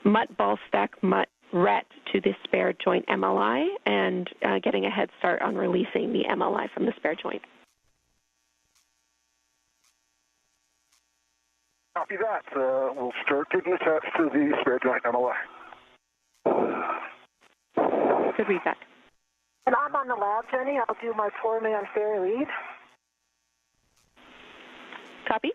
mutt ball stack mutt ret to the spare joint MLI and getting a head start on releasing the MLI from the spare joint. Copy that. We'll start getting attached to the spare joint MLI. Good read back. And I'm on the lab, Jenny. I'll do my four-man fair lead. Copy.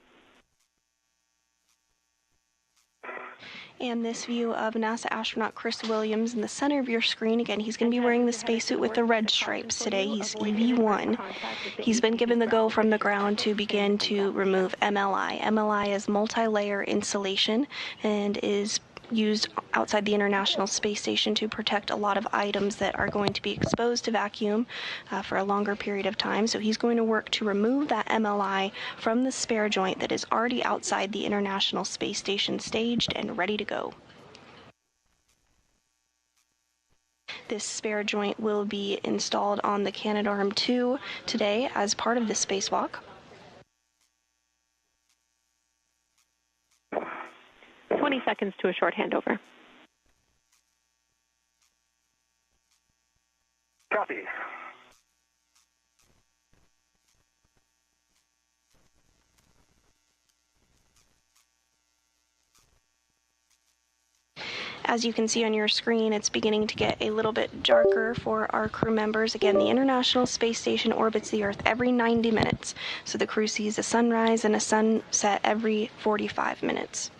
And this view of NASA astronaut Chris Williams in the center of your screen. Again, he's going to be wearing the spacesuit with the red stripes today. He's EV1. He's been given the go from the ground to begin to remove MLI. MLI is multi-layer insulation and is used outside the International Space Station to protect a lot of items that are going to be exposed to vacuum for a longer period of time. So he's going to work to remove that MLI from the spare joint that is already outside the International Space Station, staged and ready to go. This spare joint will be installed on the Canadarm2 today as part of the spacewalk. 20 seconds to a short handover. Copy. As you can see on your screen, it's beginning to get a little bit darker for our crew members. Again, the International Space Station orbits the Earth every 90 minutes, so the crew sees a sunrise and a sunset every 45 minutes.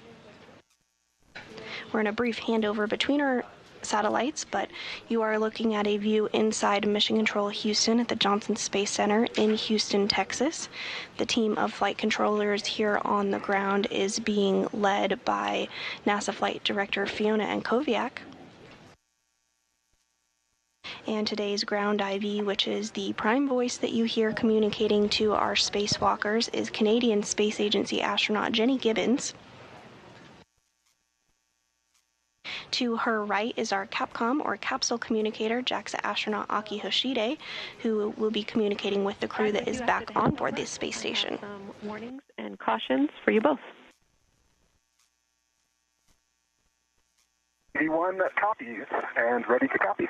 We're in a brief handover between our satellites, but you are looking at a view inside Mission Control Houston at the Johnson Space Center in Houston, Texas. The team of flight controllers here on the ground is being led by NASA Flight Director Fiona Ankoviak. And today's ground IV, which is the prime voice that you hear communicating to our spacewalkers, is Canadian Space Agency astronaut Jenny Gibbons. To her right is our Capcom, or capsule communicator, JAXA astronaut Aki Hoshide, who will be communicating with the crew that is back on board this space station. Some warnings and cautions for you both. V1 copies and ready to copy.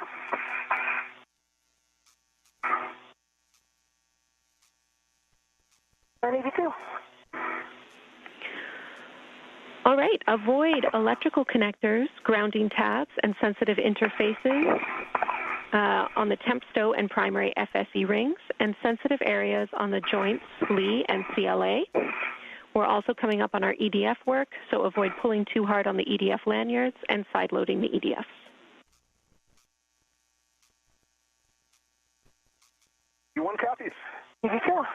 EV2. All right, avoid electrical connectors, grounding tabs, and sensitive interfaces on the temp stow and primary FSE rings, and sensitive areas on the joints SLE and CLA. We're also coming up on our EDF work, so avoid pulling too hard on the EDF lanyards and side-loading the EDFs. V1 copies. EV2.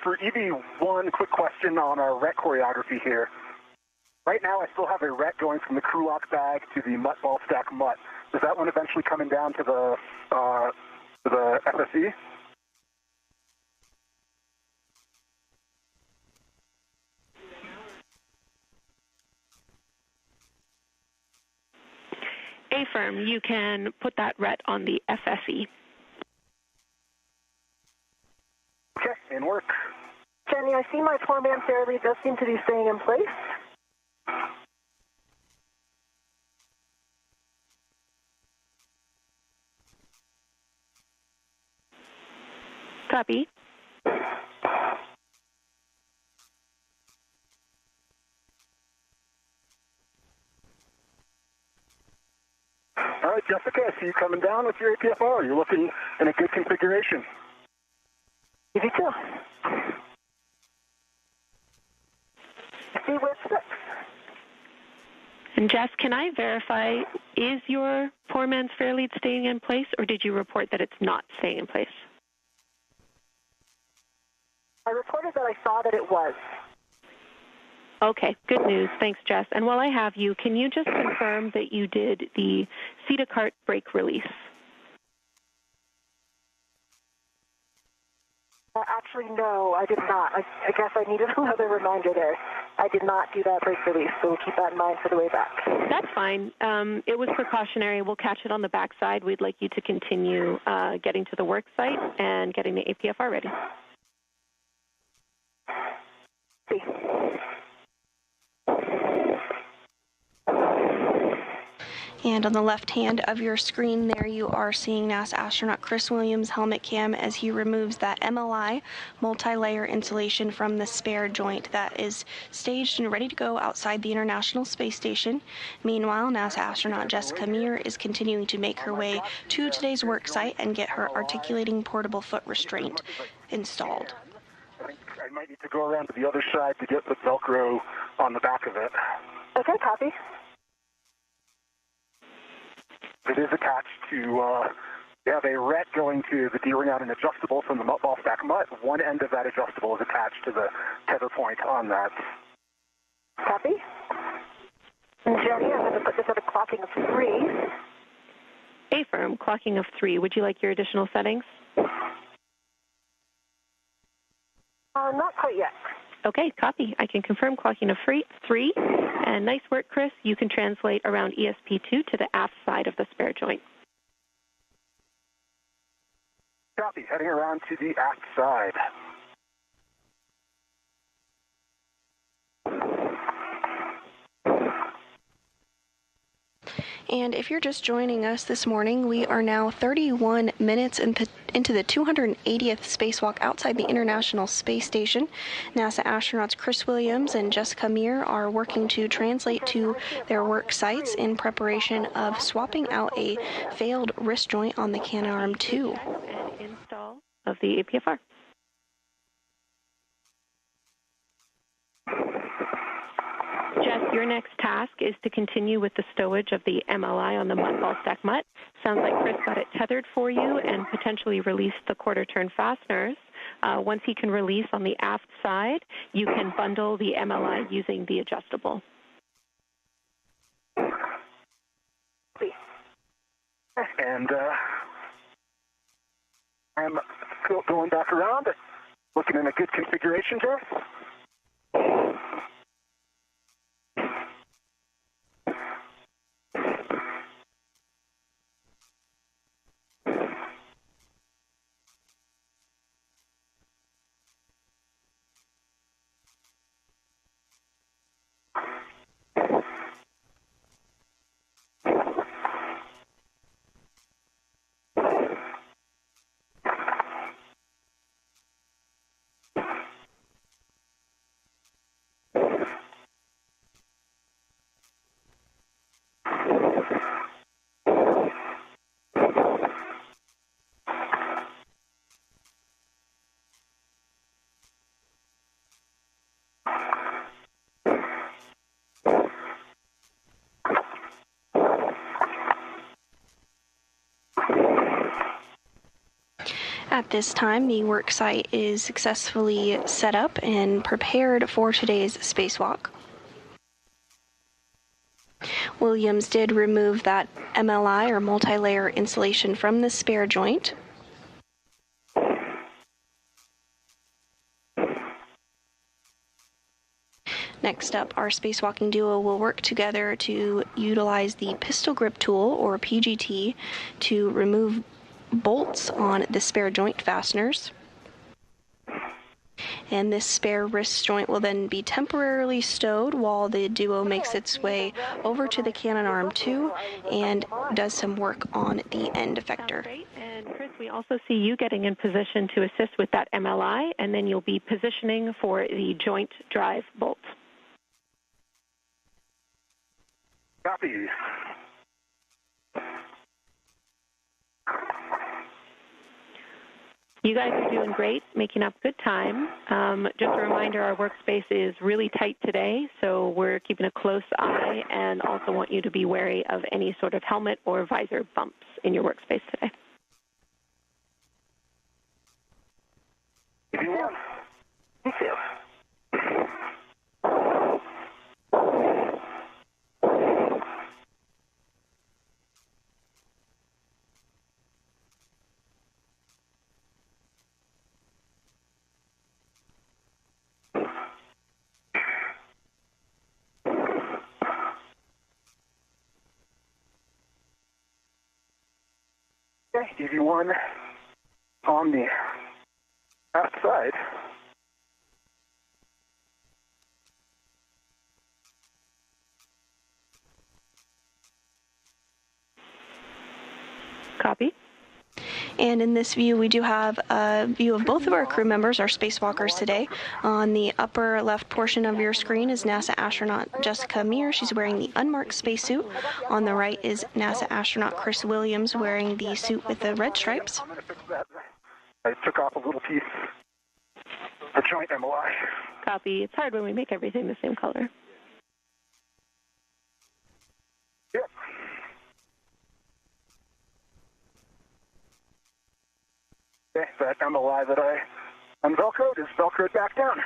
For EV1, quick question on our RET choreography here. Right now, I still have a RET going from the crew lock bag to the mutt ball stack mutt. Is that one eventually coming down to the FSE? A-firm, you can put that RET on the FSE. Okay, in work. Jenny, I see my four-man fair lead does seem to be staying in place. Copy. All right, Jessica, I see you coming down with your APFR. You're looking in a good configuration. EV2. See where it's six. And Jess, can I verify, is your four-man's fair lead staying in place, or did you report that it's not staying in place? I reported that I saw that it was. Okay, good news. Thanks, Jess. And while I have you, can you just confirm that you did the seat-a-cart brake release? Actually, no, I did not. I guess I needed another reminder there. I did not do that brake release, so keep that in mind for the way back. That's fine. It was precautionary. We'll catch it on the backside. We'd like you to continue getting to the work site and getting the APFR ready. See. And on the left hand of your screen there, you are seeing NASA astronaut Chris Williams' helmet cam as he removes that MLI multi-layer insulation from the spare joint that is staged and ready to go outside the International Space Station. Meanwhile, NASA astronaut Jessica Meir is continuing to make her way to today's work site and get her articulating portable foot restraint installed. I think I might need to go around to the other side to get the Velcro on the back of it. Okay, copy. It is attached to, they have a ret going to the D-ring out and adjustable from the ball stack mutt. One end of that adjustable is attached to the tether point on that. Copy. And Jenny, I'm going to put this at a clocking of 3. Affirm, clocking of 3. Would you like your additional settings? Not quite yet. Okay, copy. I can confirm clocking of 3. And nice work, Chris. You can translate around ESP2 to the aft side of the spare joint. Copy. Heading around to the aft side. And if you're just joining us this morning, we are now 31 minutes into the 280th spacewalk outside the International Space Station. NASA astronauts Chris Williams and Jessica Meir are working to translate to their work sites in preparation of swapping out a failed wrist joint on the Canadarm2. And install of the APFR. Jess, your next task is to continue with the stowage of the MLI on the mutt ball stack mutt. Sounds like Chris got it tethered for you and potentially released the quarter-turn fasteners. Once he can release on the aft side, you can bundle the MLI using the adjustable. And I'm going back around, looking in a good configuration, Jeff. At this time, the work site is successfully set up and prepared for today's spacewalk. Williams did remove that MLI or multi-layer insulation from the spare joint. Next up, our spacewalking duo will work together to utilize the pistol grip tool, or PGT, to remove bolts on the spare joint fasteners. And this spare wrist joint will then be temporarily stowed while the duo makes its way over to the Canadarm2 and does some work on the end effector. Great. And Chris, we also see you getting in position to assist with that MLI, and then you'll be positioning for the joint drive bolt. Copy. You guys are doing great, making up good time. Just a reminder, our workspace is really tight today, so we're keeping a close eye and also want you to be wary of any sort of helmet or visor bumps in your workspace today. If you want. Thank you. Okay, EV1 on the aft side. Copy. And in this view, we do have a view of both of our crew members, our spacewalkers today. On the upper left portion of your screen is NASA astronaut Jessica Meir. She's wearing the unmarked spacesuit. On the right is NASA astronaut Chris Williams wearing the suit with the red stripes. I took off a little piece, a joint MOI. Copy. It's hard when we make everything the same color. Yep. Okay, that MOI that I unvelcroed is velcroed back down.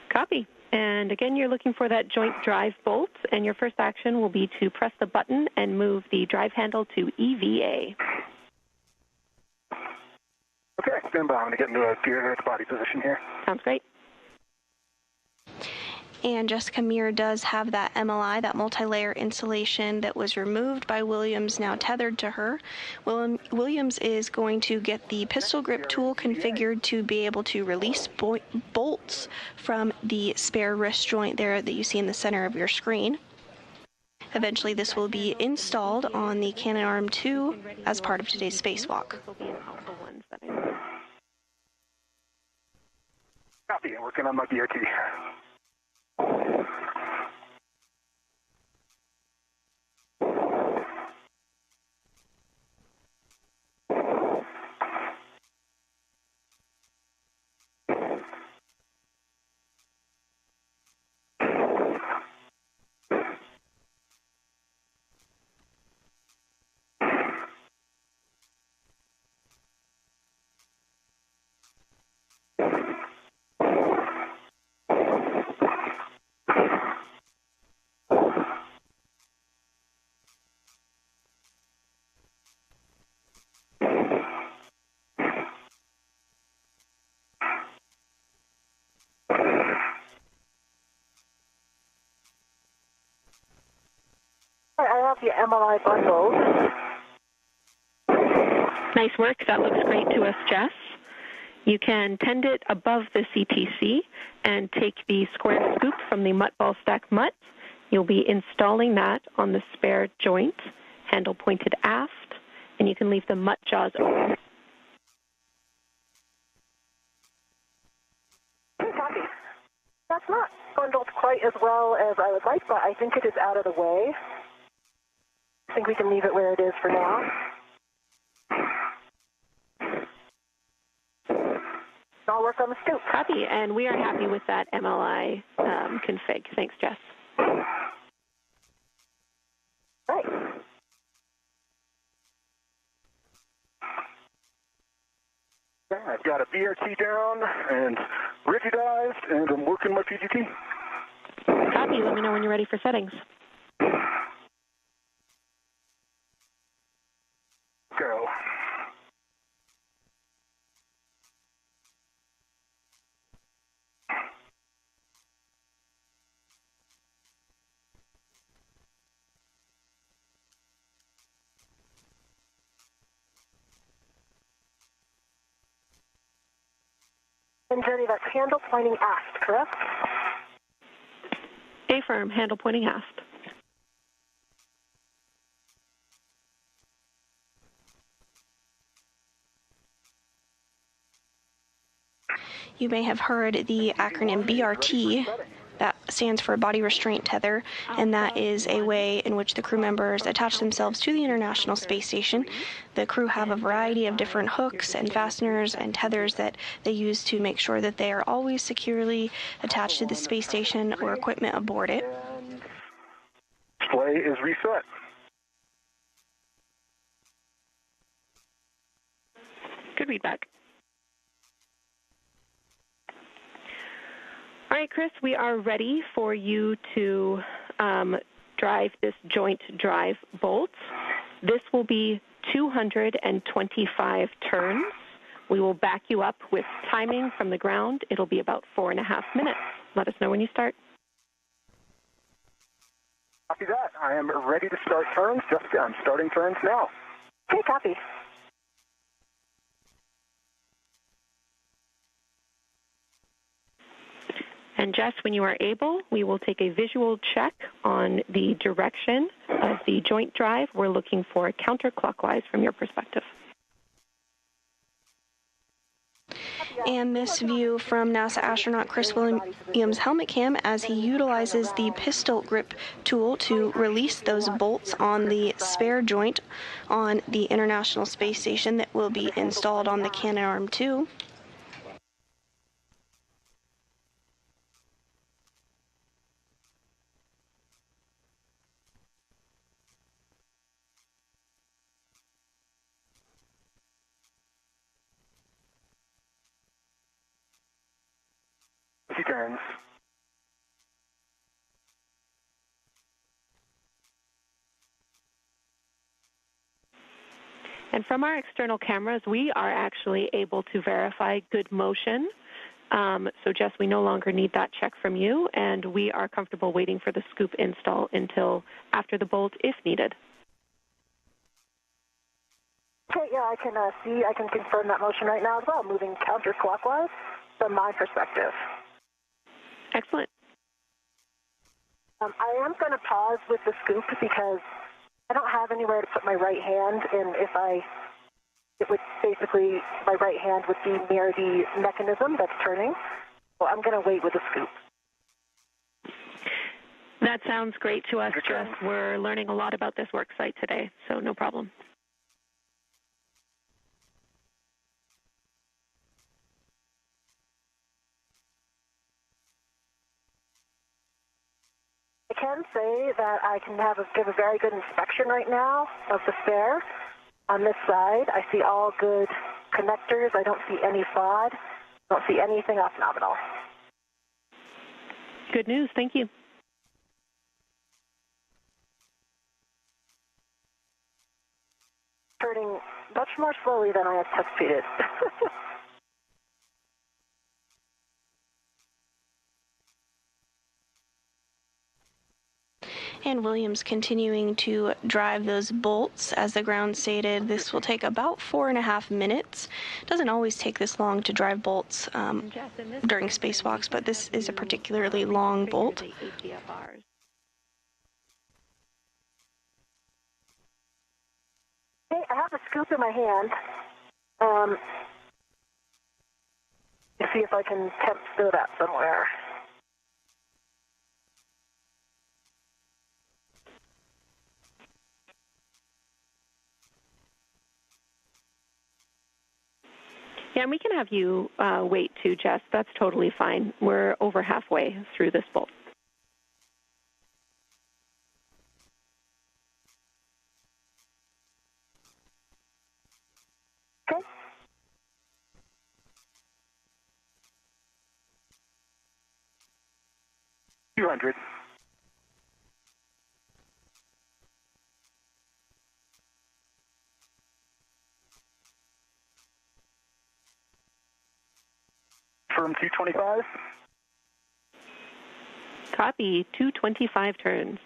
Copy. And again, you're looking for that joint drive bolt, and your first action will be to press the button and move the drive handle to EVA. Okay, stand by. I'm going to get into a gear body position here. Sounds great. And Jessica Meir does have that MLI, that multi-layer insulation that was removed by Williams, now tethered to her. Williams is going to get the pistol grip tool configured to be able to release bolts from the spare wrist joint there that you see in the center of your screen. Eventually, this will be installed on the Canadarm 2 as part of today's spacewalk. Copy, working on my BRT. I have the MLI bundled. Nice work. That looks great to us, Jess. You can tend it above the CTC and take the square scoop from the mutt ball stack mutt. You'll be installing that on the spare joint, handle pointed aft, and you can leave the mutt jaws open. Copy. That's not bundled quite as well as I would like, but I think it is out of the way. I think we can leave it where it is for now. I'll work on the scoop. Copy, and we are happy with that MLI config. Thanks, Jess. Right. I've got a BRT down and rigidized, and I'm working my PGT. Copy. Let me know when you're ready for settings. Go. And Jenny, that's handle pointing aft, correct? Affirm, handle pointing aft. You may have heard the acronym BRT. That stands for Body Restraint Tether, and that is a way in which the crew members attach themselves to the International Space Station. The crew have a variety of different hooks and fasteners and tethers that they use to make sure that they are always securely attached to the space station or equipment aboard it. Display is reset. Good readback. All right, Chris, we are ready for you to drive this joint drive bolt. This will be 225 turns. We will back you up with timing from the ground. It'll be about 4.5 minutes. Let us know when you start. Copy that. I am ready to start turns. Jessica, I'm starting turns now. Okay, copy. And Jess, when you are able, we will take a visual check on the direction of the joint drive. We're looking for counterclockwise from your perspective. And this view from NASA astronaut Chris Williams' helmet cam as he utilizes the pistol grip tool to release those bolts on the spare joint on the International Space Station that will be installed on the Canadarm2. He turns. And from our external cameras, we are actually able to verify good motion. So, Jess, we no longer need that check from you, and we are comfortable waiting for the scoop install until after the bolt, if needed. Okay, yeah, I can confirm that motion right now as well, moving counterclockwise from my perspective. Excellent. I am going to pause with the scoop because I don't have anywhere to put my right hand, and it would basically, my right hand would be near the mechanism that's turning. So I'm going to wait with the scoop. That sounds great to us, Jess. We're learning a lot about this work site today, so no problem. I can say that I can give a very good inspection right now of the spare. On this side, I see all good connectors. I don't see any FOD. Don't see anything off nominal. Good news. Thank you. Turning much more slowly than I anticipated. And Williams continuing to drive those bolts. As the ground stated, this will take about 4.5 minutes. Doesn't always take this long to drive bolts during spacewalks, but this is a particularly long bolt. Okay, I have a scoop in my hand. Let's see if I can temp stow that somewhere. Yeah, and we can have you wait too, Jess. That's totally fine. We're over halfway through this bolt. Okay. $200. Firm 225. Copy. 225 turns.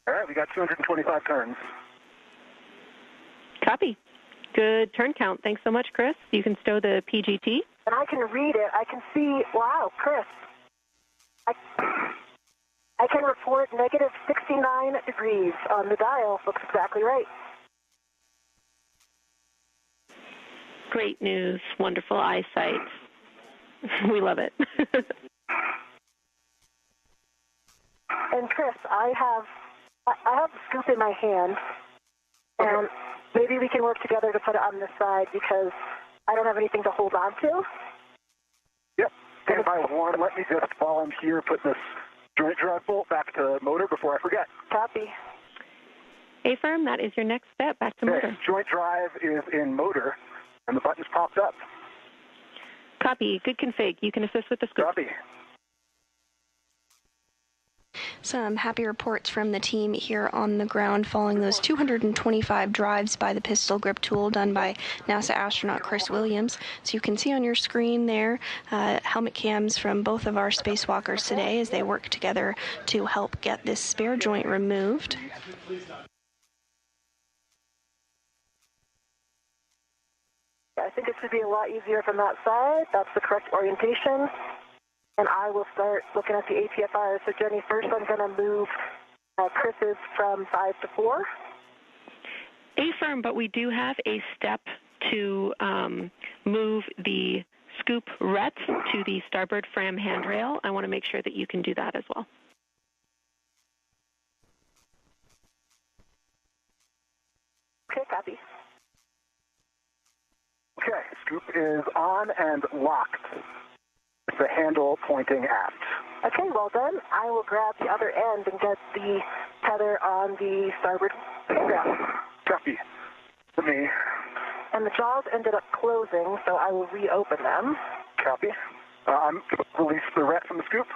All right, we got 225 turns. Copy. Good turn count. Thanks so much, Chris. You can stow the PGT. And I can read it. I can see, wow, Chris. I can report negative 69 degrees on the dial. Looks exactly right. Great news. Wonderful eyesight. We love it. And Chris, I have a scoop in my hand, and maybe we can work together to put it on this side because I don't have anything to hold on to. Yep. Stand by one. Let me just, while I'm here, put this joint drive bolt back to motor before I forget. Copy. A-firm, that is your next step. Back to motor. Joint drive is in motor, and the button's popped up. Copy. Good config. You can assist with the scoop. Copy. Some happy reports from the team here on the ground following those 225 drives by the pistol grip tool done by NASA astronaut Chris Williams. So you can see on your screen there helmet cams from both of our spacewalkers today as they work together to help get this spare joint removed. I think it should be a lot easier from that side. That's the correct orientation. And I will start looking at the ATFR. So, Jenny, first I'm going to move Chris's from 5 to 4. Affirm, but we do have a step to move the scoop rets to the starboard fram handrail. I want to make sure that you can do that as well. Okay, copy. Okay, scoop is on and locked. The handle pointing aft. Okay, well done. I will grab the other end and get the tether on the starboard handrail. Copy. Let me. And the jaws ended up closing, so I will reopen them. Copy. I'm going to release the ret from the scoop.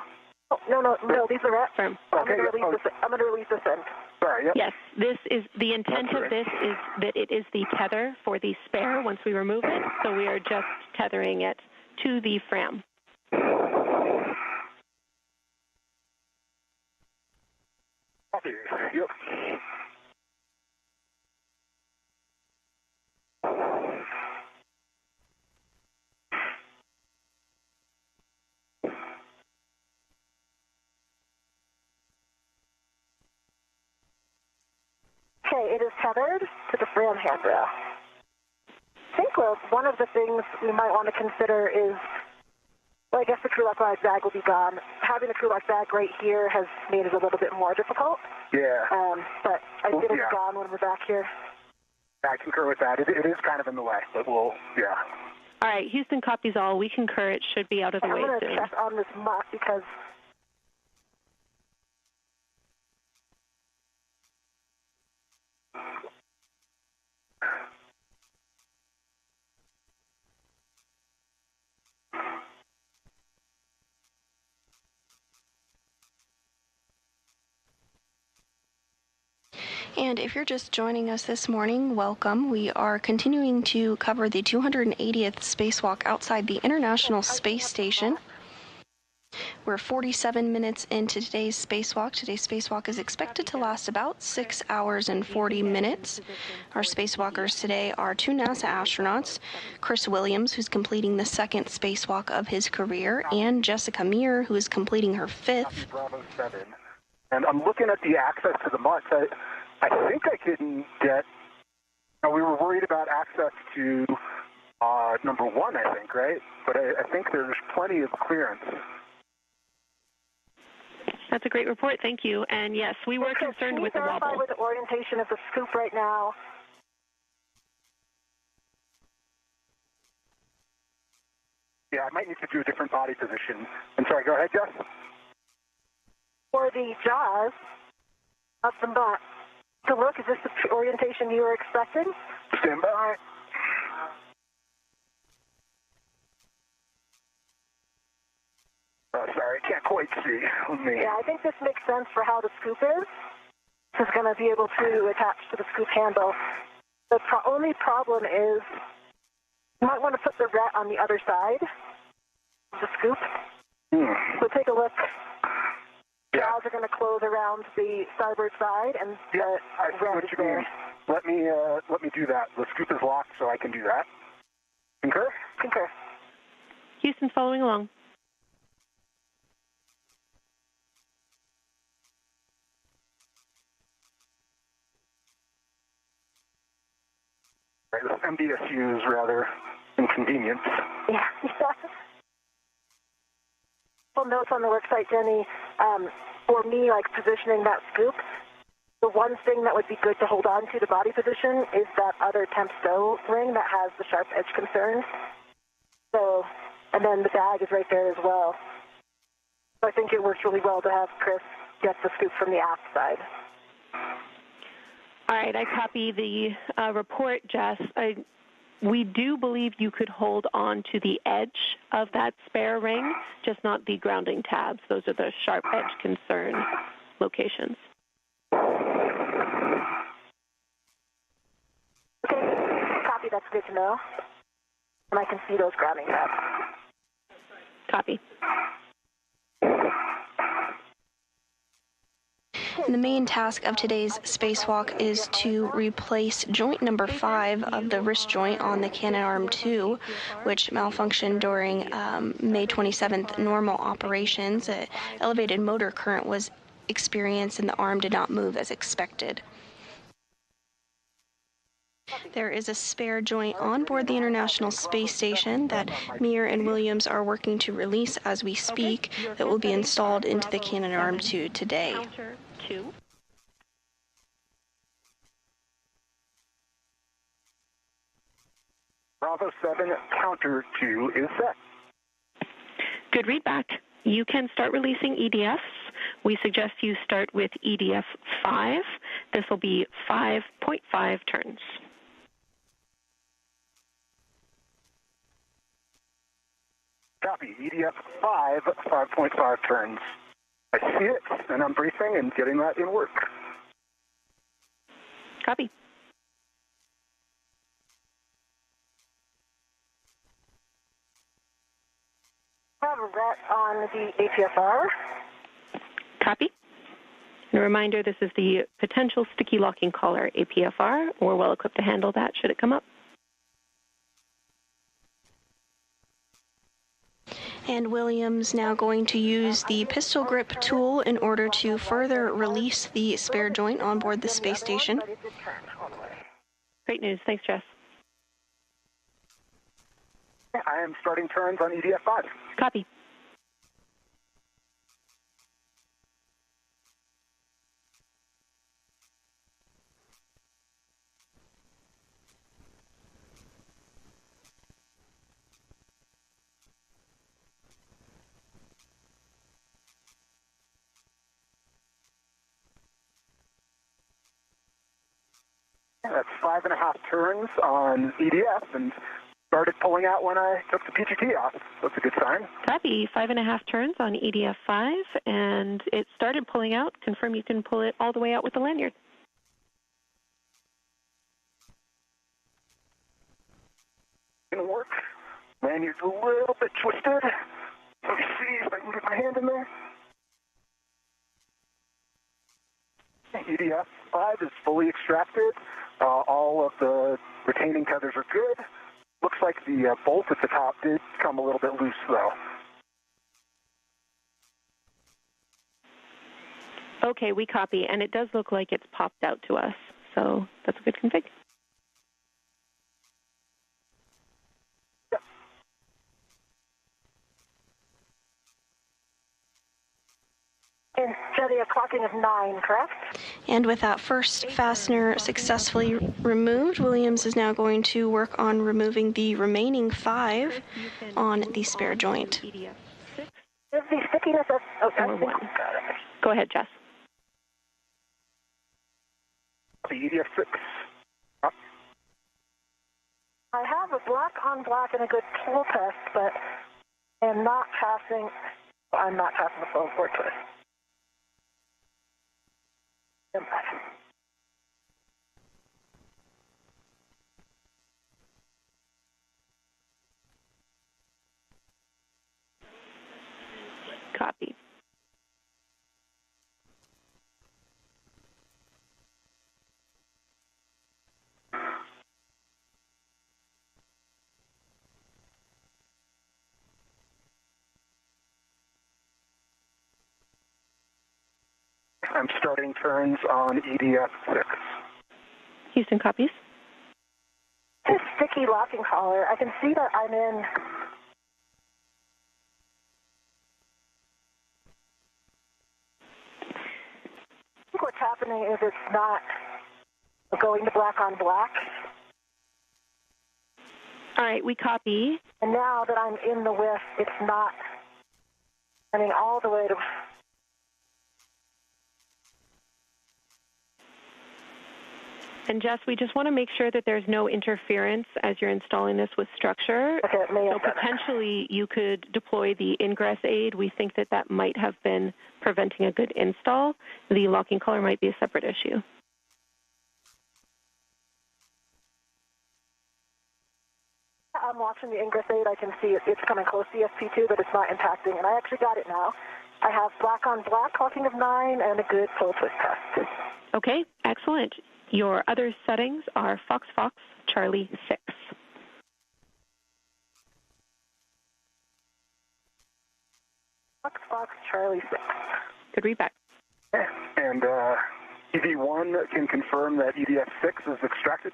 Oh, no, leave the ret. Firm. Okay, I'm going to release this end. Sorry, yep. Yes, this is the intent of this is that it is the tether for the spare once we remove it, so we are just tethering it to the fram. Copy. Yep. Okay, it is tethered to the fram handrail. I think one of the things we might want to consider is, well, I guess the crew lock bag will be gone. Having the crew lock bag right here has made it a little bit more difficult. Yeah. But I think it's gone when we're back here. I concur with that. It is kind of in the way, but yeah. All right, Houston copies all. We concur. It should be out of the way soon. I'm going to check on this muck because And if you're just joining us this morning, welcome. We are continuing to cover the 280th spacewalk outside the International Space Station. We're 47 minutes into today's spacewalk. Today's spacewalk is expected to last about 6 hours and 40 minutes. Our spacewalkers today are 2 NASA astronauts, Chris Williams, who's completing the 2nd spacewalk of his career, and Jessica Meir, who is completing her 5th. Bravo 7. And I'm looking at the access to the mux. I think I can get. We were worried about access to number 1, I think, right? But I think there's plenty of clearance. That's a great report. Thank you. And yes, we were concerned with the wobble. Can you verify with the orientation of the scoop right now? Yeah, I might need to do a different body position. I'm sorry, go ahead, Jess. For the jaws of the butt. So look, is this the orientation you were expecting? Stand by. Oh, sorry, I can't quite see. Yeah, I think this makes sense for how the scoop is. This is going to be able to attach to the scoop handle. The only problem is you might want to put the ret on the other side of the scoop. So take a look. Jaws are going to close around the starboard side, and the ret is there. Let me do that. The scoop is locked, so I can do that. Concur? Concur. Houston, following along. Right, this MDSU is rather inconvenient. Yeah. Well, notes on the worksite, Jenny. For me, like positioning that scoop, the one thing that would be good to hold on to the body position is that other temp stow ring that has the sharp edge concerns. So, and then the bag is right there as well. So I think it works really well to have Chris get the scoop from the aft side. All right, I copy the report, Jess. We do believe you could hold on to the edge of that spare ring, just not the grounding tabs. Those are the sharp edge concern locations. Okay, copy, that's good to know. And I can see those grounding tabs. Copy. And the main task of today's spacewalk is to replace joint number 5 of the wrist joint on the Canadarm2, which malfunctioned during May 27th normal operations. An elevated motor current was experienced and the arm did not move as expected. There is a spare joint on board the International Space Station that Mir and Williams are working to release as we speak that will be installed into the Canadarm2 today. Counter 2. Bravo 7, counter 2 is set. Good readback. You can start releasing EDFs. We suggest you start with EDF 5. This will be 5.5 turns. Copy, EDF 5, 5.5 turns. I see it, and I'm briefing and getting that in work. Copy. Have a ret on the APSR. Copy. And a reminder, this is the potential sticky locking collar APFR. We're well equipped to handle that should it come up. And Williams now going to use the pistol grip tool in order to further release the spare joint on board the space station. Great news. Thanks, Jess. I am starting turns on EDF 5. Copy. That's 5.5 turns on EDF and started pulling out when I took the PGT off. That's a good sign. Copy. 5.5 turns on EDF 5, and it started pulling out. Confirm you can pull it all the way out with the lanyard. Gonna work. Lanyard's a little bit twisted. Let me see if I can get my hand in there. EDF 5 is fully extracted. All of the retaining tethers are good. Looks like the bolt at the top did come a little bit loose, though. Okay, we copy, and it does look like it's popped out to us, so that's a good config. Yep. And Jetty, a clocking of 9, correct? And with that first fastener successfully removed, Williams is now going to work on removing the remaining 5 on the spare joint. EDF 6 Is the stickiness of... Okay. or 1. Go ahead, Jess. The EDF 6. I have a black on black and a good tool test, but I'm not passing the phone port twist. Copy. I'm starting turns on EDF 6. Houston copies. This sticky locking collar, I can see that I'm in... I think what's happening is it's not going to black on black. All right, we copy. And now that I'm in the whiff, it's not running all the way to... And Jess, we just want to make sure that there's no interference as you're installing this with structure. Okay, so potentially you could deploy the ingress aid. We think that that might have been preventing a good install. The locking collar might be a separate issue. I'm watching the ingress aid. I can see it's coming close to ESP2, but it's not impacting. And I actually got it now. I have black on black, locking of 9, and a good pull twist test. Okay, excellent. Your other settings are Fox Fox Charlie 6. Fox Fox Charlie 6. Good readback. And EV1 can confirm that EDF6 is extracted.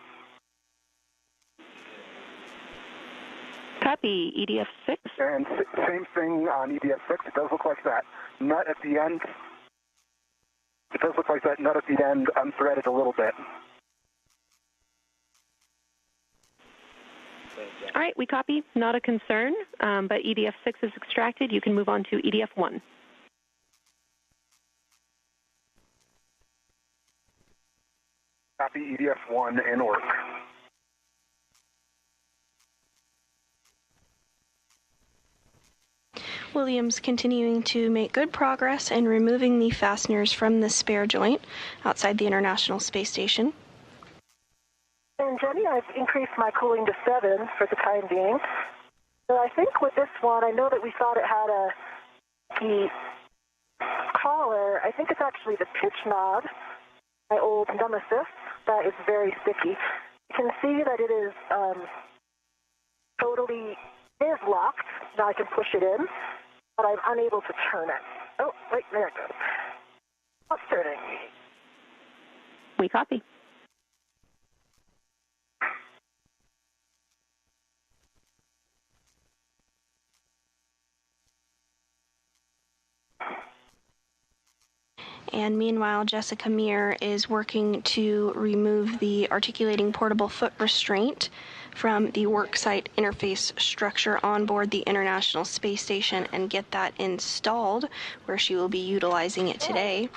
Copy, EDF6. And same thing on EDF6. It does look like that nut at the end. It does look like that nut at the end unthreaded a little bit. All right, we copy. Not a concern, but EDF6 is extracted. You can move on to EDF1. Copy, EDF1 in work. Williams continuing to make good progress in removing the fasteners from the spare joint outside the International Space Station. And Jenny, I've increased my cooling to 7 for the time being. So I think with this one, I know that we thought it had the collar. I think it's actually the pitch knob, my old nemesis, that is very sticky. You can see that it is is locked. Now I can push it in, but I'm unable to turn it. Oh, wait, there it goes. It's turning. We copy. And meanwhile, Jessica Meir is working to remove the articulating portable foot restraint from the worksite interface structure on board the International Space Station and get that installed, where she will be utilizing it today.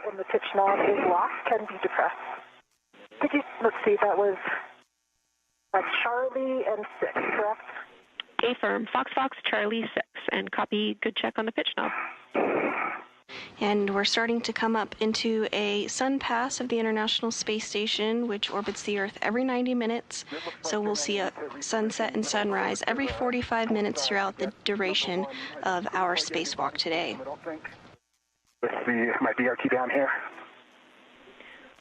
When the pitch knob is locked, can be depressed. Did you, let's see, that was Charlie and 6, correct? Affirm, Fox Fox Charlie 6, and copy, good check on the pitch knob. And we're starting to come up into a sun pass of the International Space Station, which orbits the Earth every 90 minutes. So we'll see a sunset and sunrise every 45 minutes throughout the duration of our spacewalk today. With my BRT down here.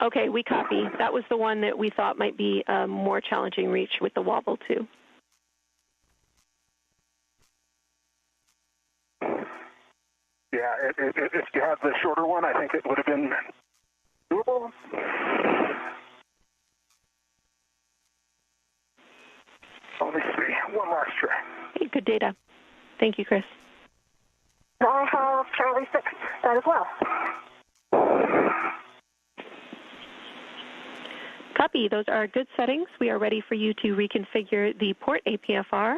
Okay, we copy. That was the one that we thought might be a more challenging reach with the wobble, too. Yeah, if you had the shorter one, I think it would have been doable. Let me see. One last try. Hey, good data. Thank you, Chris. I have Charlie 6 as well. Copy. Those are good settings. We are ready for you to reconfigure the port APFR.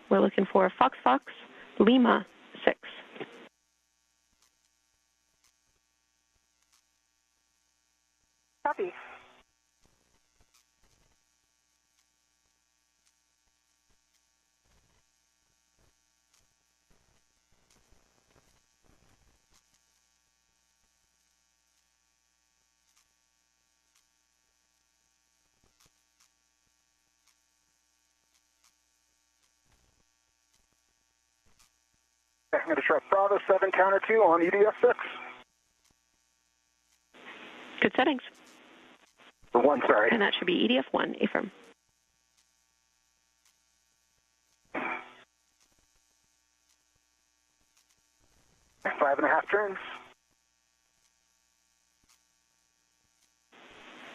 We're looking for Fox Fox Lima 6. Copy. I'm going to try Bravo 7 counter 2 on EDF6. Good settings. For 1, sorry. And that should be EDF1, Affirm. Five and a half turns.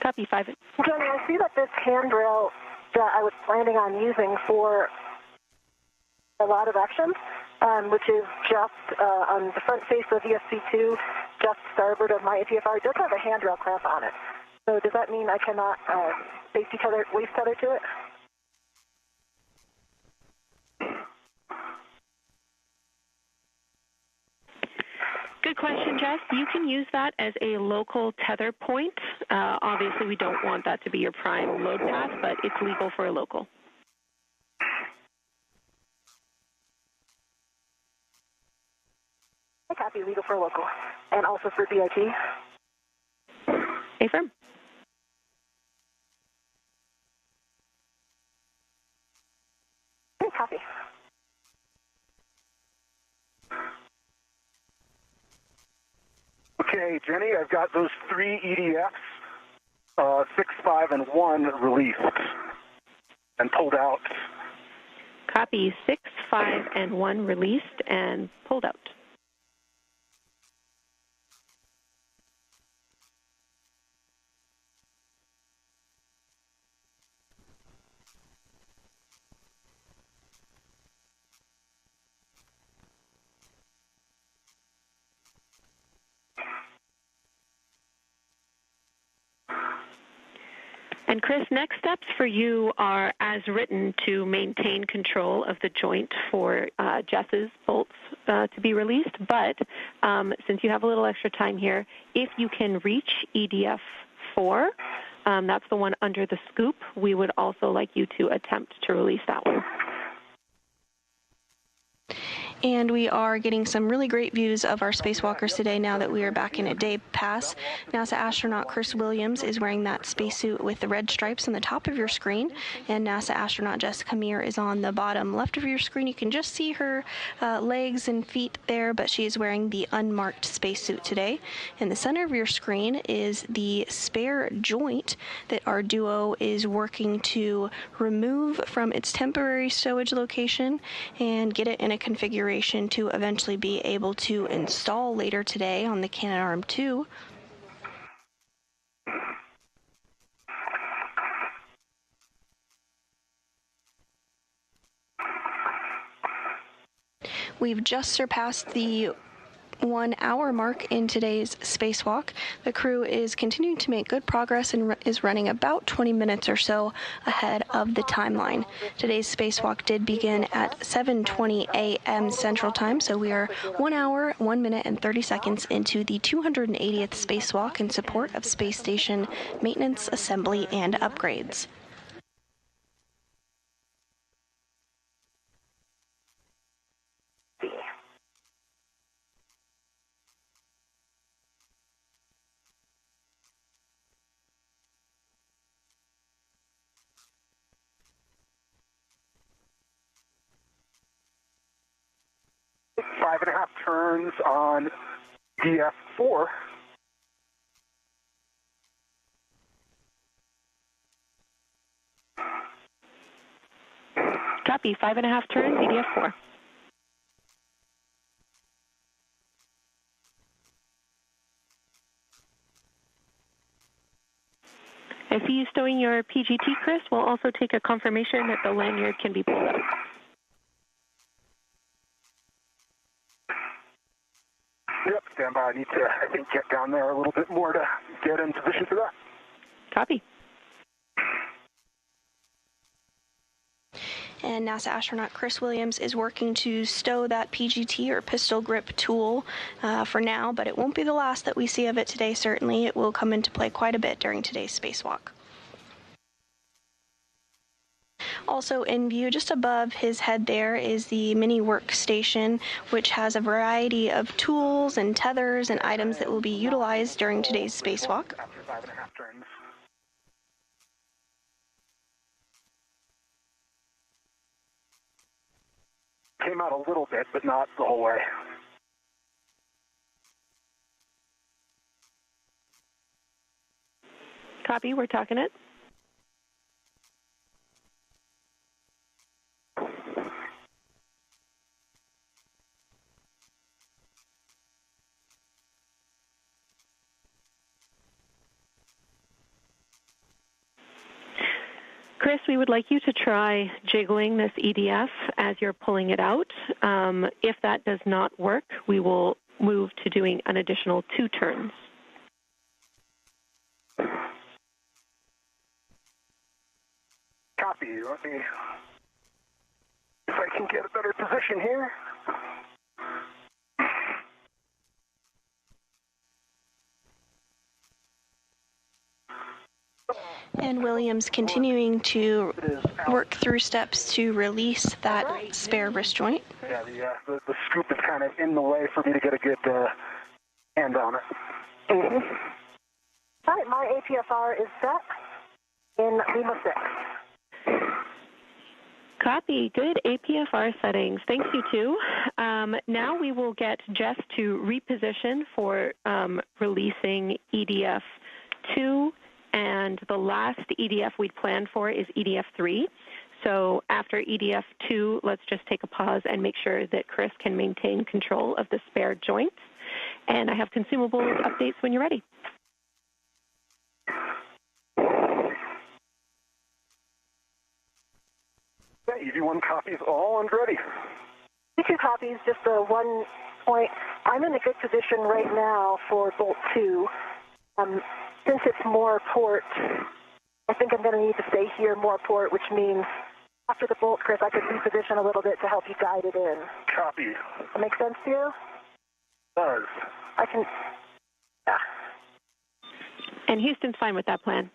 Copy, 5. Jenny, I see that this handrail that I was planning on using for a lot of actions, which is just on the front face of ESP2, just starboard of my ATFR, does have a handrail clamp on it. So does that mean I cannot safety tether, waist tether to it? Good question, Jess. You can use that as a local tether point. Obviously, we don't want that to be your prime load path, but it's legal for a local. I copy, legal for a local. And also for DIT. Affirm. Okay, copy. Okay, Jenny, I've got those 3 EDFs, 6, 5, and 1 released and pulled out. Copy. 6, 5, and 1 released and pulled out. And Chris, next steps for you are, as written, to maintain control of the joint for Jess's bolts to be released. But since you have a little extra time here, if you can reach EDF 4, that's the one under the scoop, we would also like you to attempt to release that one. And we are getting some really great views of our spacewalkers today now that we are back in a day pass. NASA astronaut Chris Williams is wearing that spacesuit with the red stripes on the top of your screen, and NASA astronaut Jessica Meir is on the bottom left of your screen. You can just see her legs and feet there, but she is wearing the unmarked spacesuit today. In the center of your screen is the spare joint that our duo is working to remove from its temporary stowage location and get it in a configuration to eventually be able to install later today on the Canadarm2. We've just surpassed the 1 hour mark in today's spacewalk. The crew is continuing to make good progress and is running about 20 minutes or so ahead of the timeline. Today's spacewalk did begin at 7:20 a.m. Central Time, so we are 1 hour, 1 minute, and 30 seconds into the 280th spacewalk in support of space station maintenance, assembly, and upgrades. Five and a half turns on DF4. Copy. 5.5 turns, EDF4. I see you stowing your PGT, Chris. We'll also take a confirmation that the lanyard can be pulled out. Yep, stand by. I need to, I think, get down there a little bit more to get in position for that. Copy. And NASA astronaut Chris Williams is working to stow that PGT or pistol grip tool for now, but it won't be the last that we see of it today, certainly. It will come into play quite a bit during today's spacewalk. Also in view, just above his head there, is the mini workstation, which has a variety of tools and tethers and items that will be utilized during today's spacewalk. After 5.5 turns. Came out a little bit, but not the whole way. Copy. We're talking it. Chris, we would like you to try jiggling this EDF as you're pulling it out. If that does not work, we will move to doing an additional 2 turns. Copy. Let me, if I can get a better position here. And Williams continuing to work through steps to release that spare wrist joint. Yeah, the scoop is kind of in the way for me to get a good hand on it. Mm-hmm. All right, my APFR is set in Lima 6. Copy. Good APFR settings. Thanks, you two. Now we will get Jess to reposition for releasing EDF 2, and the last EDF we'd planned for is EDF 3. So after EDF 2, let's just take a pause and make sure that Chris can maintain control of the spare joints. And I have consumables updates when you're ready. Yeah, EV1 copies all and ready. Two copies, just one point. I'm in a good position right now for Bolt 2. Since it's more port, I think I'm going to need to stay here more port, which means after the Bolt, Chris, I could reposition a little bit to help you guide it in. Copy. That make sense to you? Does. I can, yeah. And Houston's fine with that plan.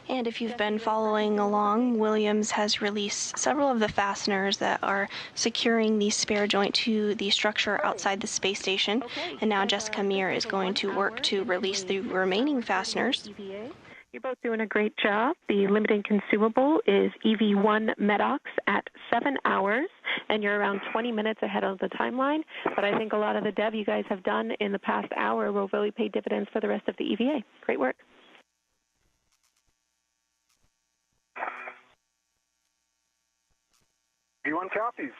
And if you've been following along, Williams has released several of the fasteners that are securing the spare joint to the structure outside the space station. And now Jessica Meir is going to work to release the remaining fasteners. You're both doing a great job. The limiting consumable is EV1 MEDOX at 7 hours, and you're around 20 minutes ahead of the timeline. But I think a lot of the dev you guys have done in the past hour will really pay dividends for the rest of the EVA. Great work. EV1 copies.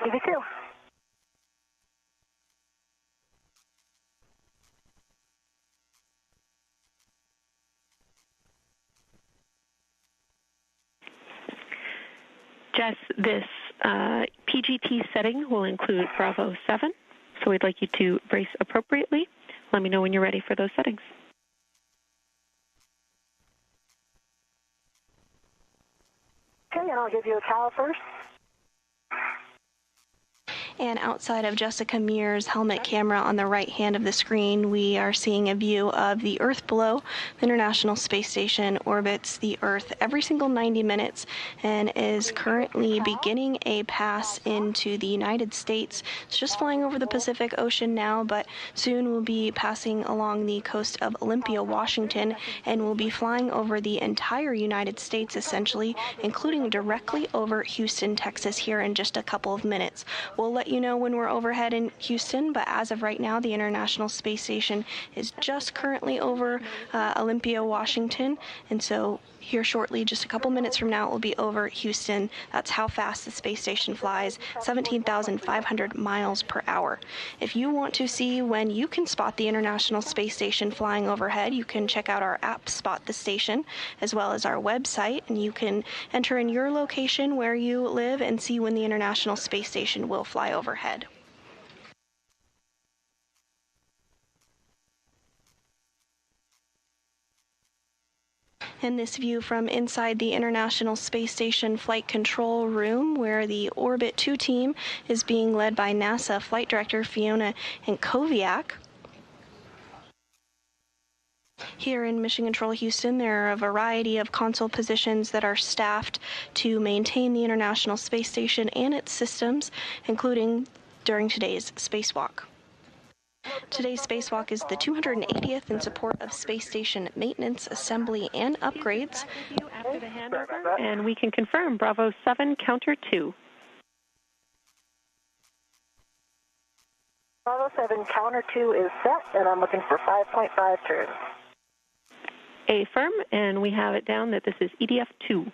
EV2. Jess, this PGT setting will include Bravo 7, so we'd like you to brace appropriately. Let me know when you're ready for those settings. Okay, and I'll give you a cow first. And outside of Jessica Meir's helmet camera on the right hand of the screen, we are seeing a view of the Earth below. The International Space Station orbits the Earth every single 90 minutes and is currently beginning a pass into the United States. It's just flying over the Pacific Ocean now, but soon will be passing along the coast of Olympia, Washington, and will be flying over the entire United States, essentially, including directly over Houston, Texas, here in just a couple of minutes. We'll let you know when we're overhead in Houston, but as of right now, the International Space Station is just currently over Olympia, Washington, and so here shortly, just a couple minutes from now, it will be over Houston. That's how fast the space station flies, 17,500 miles per hour. If you want to see when you can spot the International Space Station flying overhead, you can check out our app, Spot the Station, as well as our website, and you can enter in your location where you live and see when the International Space Station will fly overhead. And this view from inside the International Space Station Flight Control Room, where the Orbit 2 team is being led by NASA Flight Director Fiona Enkowiak. Here in Mission Control Houston, there are a variety of console positions that are staffed to maintain the International Space Station and its systems, including during today's spacewalk. Today's spacewalk is the 280th in support of space station maintenance, assembly, and upgrades. After the handover, and we can confirm Bravo 7, counter 2. Bravo 7, counter 2 is set, and I'm looking for 5.5 turns. Affirm, and we have it down that this is EDF 2.